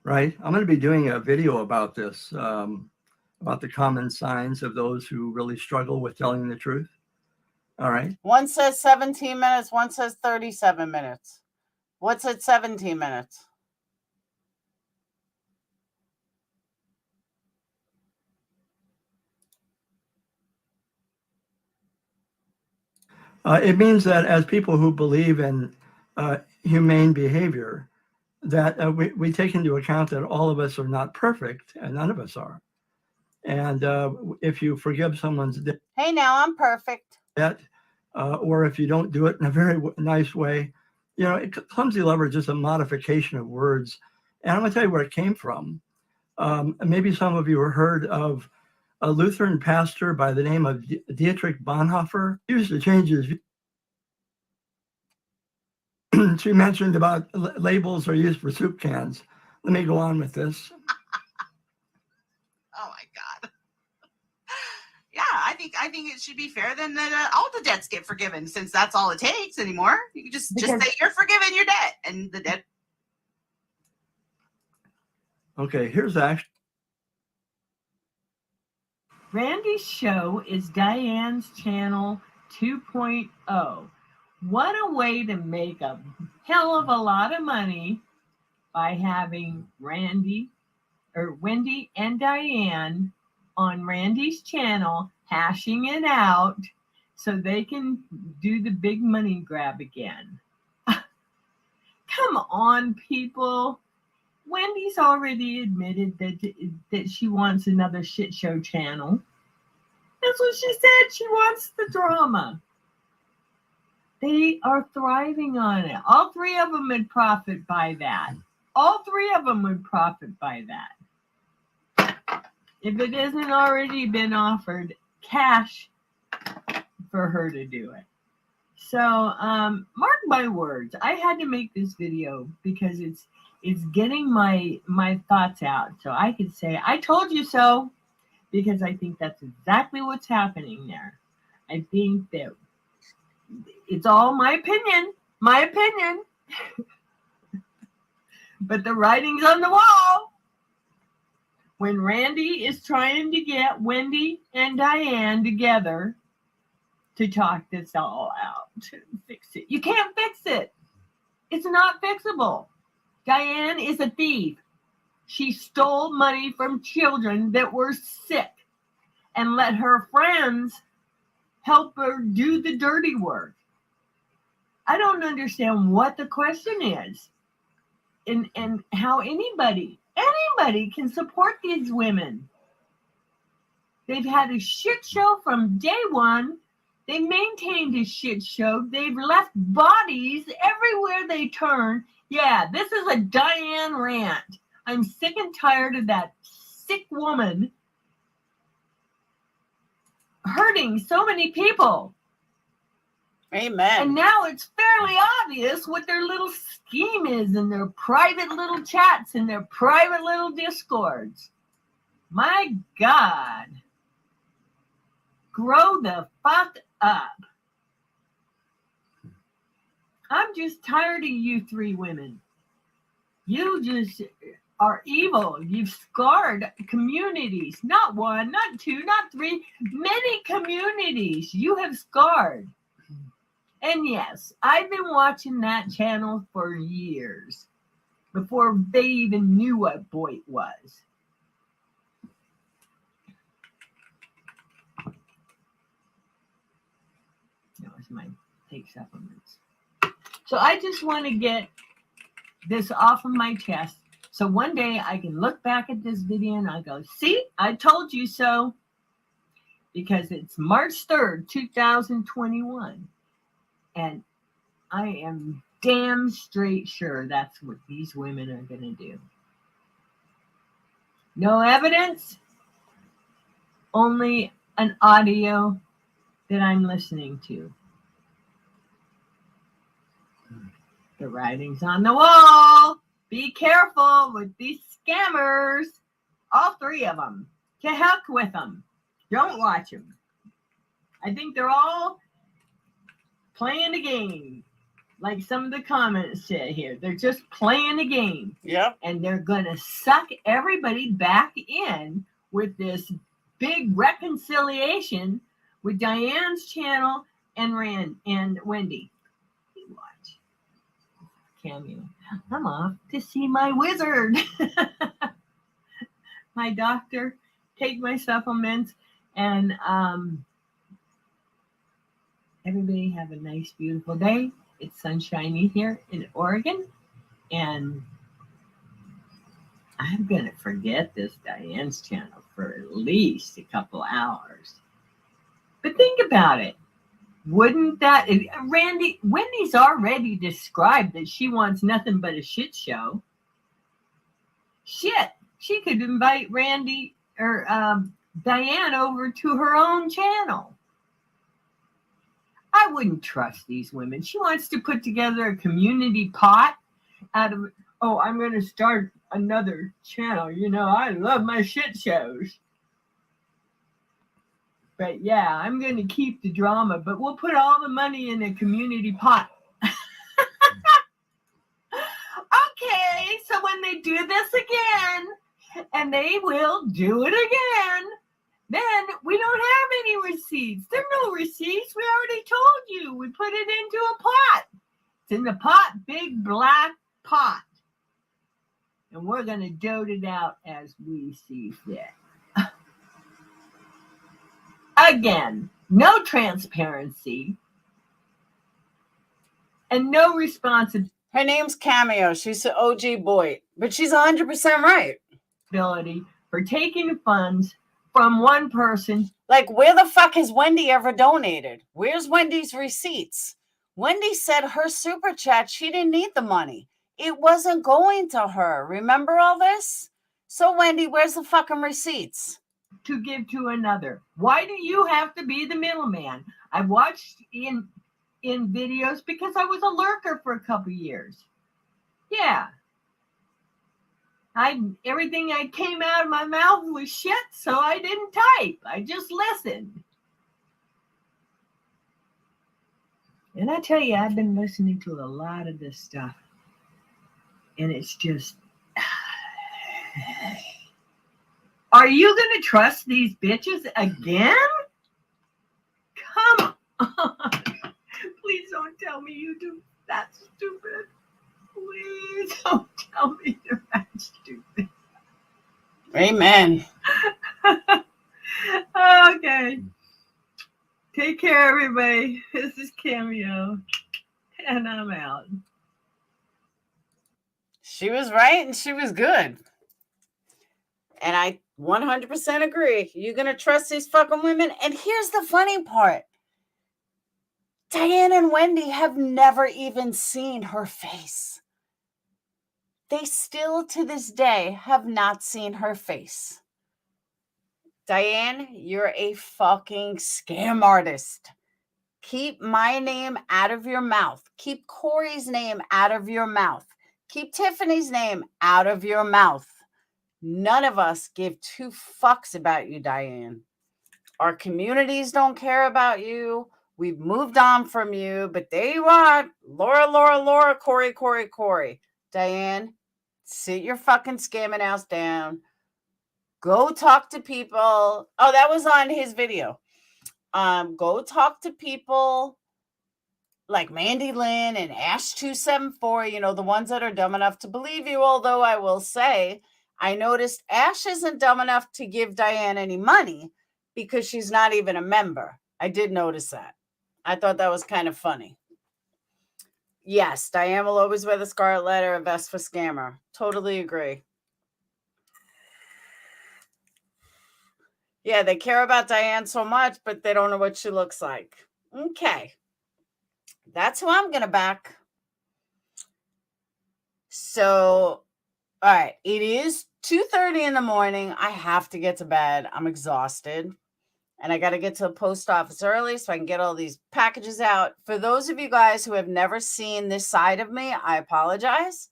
right? I'm going to be doing a video about this, about the common signs of those who really struggle with telling the truth. All right. One says 17 minutes, one says 37 minutes. What's at 17 minutes? It means that as people who believe in humane behavior, that we take into account that all of us are not perfect, and none of us are. And if you forgive someone's debt, hey, now I'm perfect. Or if you don't do it in a very nice way, you know, clumsy love is just a modification of words. And I'm going to tell you where it came from. Maybe some of you have heard of a Lutheran pastor by the name of Dietrich Bonhoeffer. He used to change his view. She mentioned about labels are used for soup cans. Let me go on with this. Oh my God. Yeah, I think it should be fair then that all the debts get forgiven, since that's all it takes anymore. You can just say you're forgiven your debt, and the debt. Okay, here's actually. Randy's show is Diane's channel 2.0. What a way to make a hell of a lot of money by having Wendy and Diane on Randy's channel hashing it out so they can do the big money grab again. Come on, people. Wendy's already admitted that she wants another shit show channel. That's what she said. She wants the drama. They are thriving on it. All three of them would profit by that. All three of them would profit by that. If it hasn't already been offered cash for her to do it. So, mark my words. I had to make this video because it's getting my thoughts out. So I could say, I told you so, because I think that's exactly what's happening there. I think that it's all my opinion, but the writing's on the wall. when Randy is trying to get Wendy and Diane together to talk this all out, to fix it. You can't fix it. It's not fixable. Diane is a thief. She stole money from children that were sick and let her friends help her do the dirty work. I don't understand what the question is and how anybody can support these women. They've had a shit show from day one. They maintained a shit show. They've left bodies everywhere they turn. Yeah, this is a Diane rant. I'm sick and tired of that sick woman hurting so many people. Amen. And now it's fairly obvious what their little scheme is in their private little chats and their private little discords. My God. Grow the fuck up. I'm just tired of you three women. You just are evil. You've scarred communities. Not one, not two, not three. Many communities you have scarred. And yes, I've been watching that channel for years. Before they even knew what Boyd was. That was my take supplements. So I just want to get this off of my chest. So one day I can look back at this video and I go, see, I told you so. Because it's March 3rd, 2021. And I am damn straight sure that's what these women are going to do. No evidence, only an audio that I'm listening to. The writing's on the wall. Be careful with these scammers. All three of them. To heck with them. Don't watch them. I think they're all playing the game. Like some of the comments say here. They're just playing the game. Yep. And they're going to suck everybody back in with this big reconciliation with Diane's channel and Rand and Wendy. Watch. Cameo. I'm off to see my wizard. My doctor. Take my supplements. And everybody have a nice, beautiful day. It's sunshiny here in Oregon. And I'm going to forget this Diane's channel for at least a couple hours. But think about it. Wouldn't that, Wendy's already described that she wants nothing but a shit show. Shit. She could invite Randy or Diane over to her own channel. I wouldn't trust these women. She wants to put together a community pot out of, oh, I'm going to start another channel. You know, I love my shit shows. But yeah, I'm going to keep the drama, but we'll put all the money in a community pot. Okay, so when they do this again, and they will do it again, then we don't have any receipts. There are no receipts. We already told you. We put it into a pot. It's in the pot, big black pot. And we're going to dote it out as we see fit. Again, no transparency and no responsibility. Her name's Cameo. She's the OG Boyd, but she's 100% right. For taking funds from one person. Like, where the fuck has Wendy ever donated? Where's Wendy's receipts? Wendy said her super chat, she didn't need the money. It wasn't going to her. Remember all this? So, Wendy, where's the fucking receipts? To give to another. Why do you have to be the middleman? I watched in videos because I was a lurker for a couple years. Yeah. Everything that came out of my mouth was shit, so I didn't type. I just listened. And I tell you, I've been listening to a lot of this stuff. And it's just Are you going to trust these bitches again? Come on. Please don't tell me you do that stupid. Please don't tell me you're that stupid. Amen. Okay. Take care, everybody. This is Cameo, and I'm out. She was right and she was good. And I 100% agree. You're going to trust these fucking women? And here's the funny part. Diane and Wendy have never even seen her face. They still, to this day, have not seen her face. Diane, you're a fucking scam artist. Keep my name out of your mouth. Keep Corey's name out of your mouth. Keep Tiffany's name out of your mouth. None of us give two fucks about you, Diane. Our communities don't care about you. We've moved on from you, but there you are. Laura, Corey. Diane, sit your fucking scamming ass down. Go talk to people. Oh, that was on his video. Go talk to people like Mandy Lynn and Ash274, the ones that are dumb enough to believe you. Although I will say, I noticed Ash isn't dumb enough to give Diane any money because she's not even a member. I did notice that. I thought that was kind of funny. Yes, Diane will always wear the scarlet letter, a vest for scammer. Totally agree. Yeah, they care about Diane so much, but they don't know what she looks like. Okay. That's who I'm going to back. So, all right. It is 2:30 in the morning. I have to get to bed. I'm exhausted. And I got to get to the post office early so I can get all these packages out. For those of you guys who have never seen this side of me, I apologize.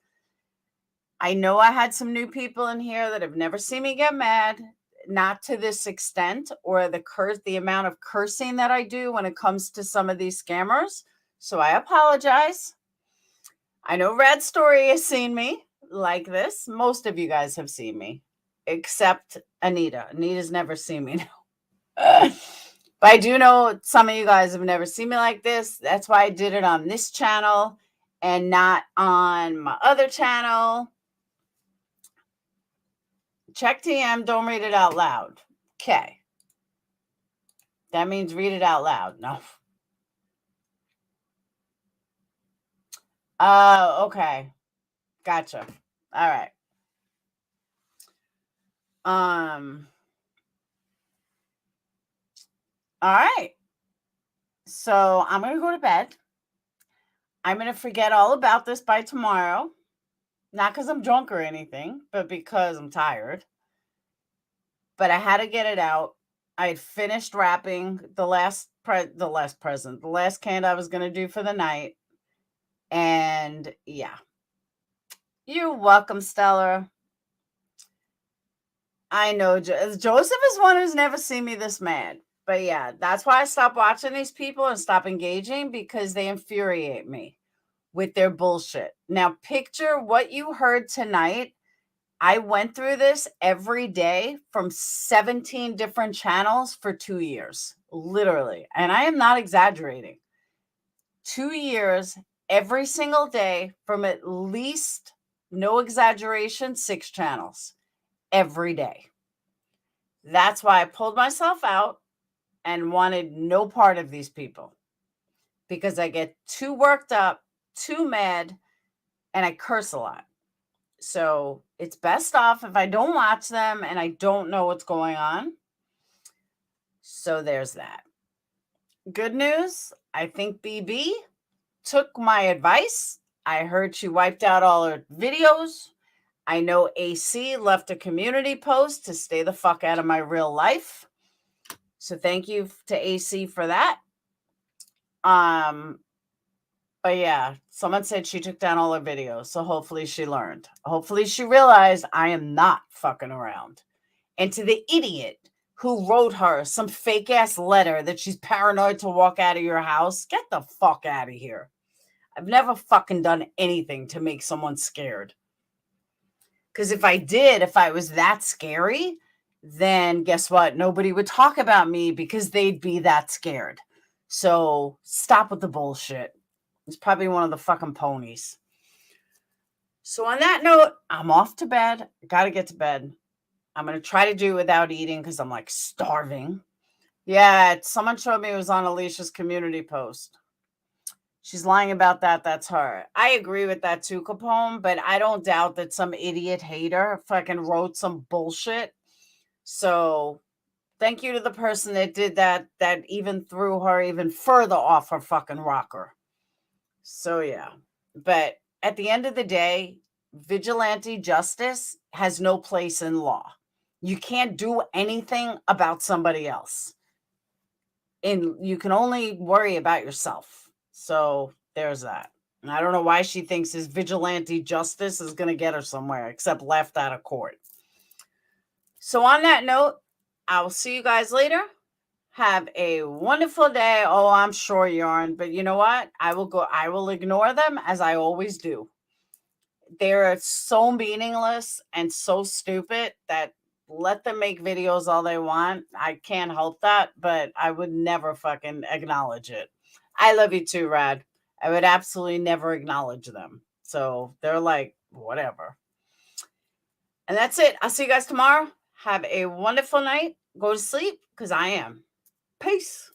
I know I had some new people in here that have never seen me get mad. Not to this extent or the amount of cursing that I do when it comes to some of these scammers. So I apologize. I know Rad Story has seen me like this. Most of you guys have seen me, except Anita. Anita's never seen me. But I do know some of you guys have never seen me like this. That's why I did it on this channel and not on my other channel. Check TM, don't read it out loud. Okay. That means read it out loud. No. Okay. Gotcha. All right. All right. So I'm going to go to bed. I'm going to forget all about this by tomorrow. Not because I'm drunk or anything, but because I'm tired. But I had to get it out. I had finished wrapping the last candle I was going to do for the night. And yeah. You're welcome, Stella. I know Joseph is one who's never seen me this mad. But yeah, that's why I stopped watching these people and stop engaging, because they infuriate me with their bullshit. Now, picture what you heard tonight. I went through this every day from 17 different channels for 2 years, literally. And I am not exaggerating. 2 years, every single day from at least, no exaggeration, 6 channels every day. That's why I pulled myself out and wanted no part of these people, because I get too worked up, too mad, and I curse a lot. So it's best off if I don't watch them and I don't know what's going on. So there's that. Good news. I think BB took my advice. I heard she wiped out all her videos. I know AC left a community post to stay the fuck out of my real life. So thank you to AC for that. But yeah, someone said she took down all her videos. So hopefully she learned. Hopefully she realized I am not fucking around. And to the idiot who wrote her some fake ass letter that she's paranoid to walk out of your house, get the fuck out of here. I've never fucking done anything to make someone scared. Because if I was that scary, then guess what? Nobody would talk about me because they'd be that scared. So stop with the bullshit. It's probably one of the fucking ponies. So on that note, I'm off to bed. Gotta get to bed. I'm going to try to do it without eating because I'm like starving. Yeah, someone showed me it was on Alicia's community post. She's lying about that. That's her. I agree with that too, Capone, but I don't doubt that some idiot hater fucking wrote some bullshit. So thank you to the person that did that even threw her even further off her fucking rocker. So yeah. But at the end of the day, vigilante justice has no place in law. You can't do anything about somebody else. And you can only worry about yourself. So there's that. And I don't know why she thinks this vigilante justice is going to get her somewhere except left out of court. So on that note, I will see you guys later. Have a wonderful day. Oh, I'm sure, Yarn. But you know what? I will ignore them as I always do. They're so meaningless and so stupid that let them make videos all they want. I can't help that, but I would never fucking acknowledge it. I love you too, Rad. I would absolutely never acknowledge them. So they're like, whatever. And that's it. I'll see you guys tomorrow. Have a wonderful night. Go to sleep because I am. Peace.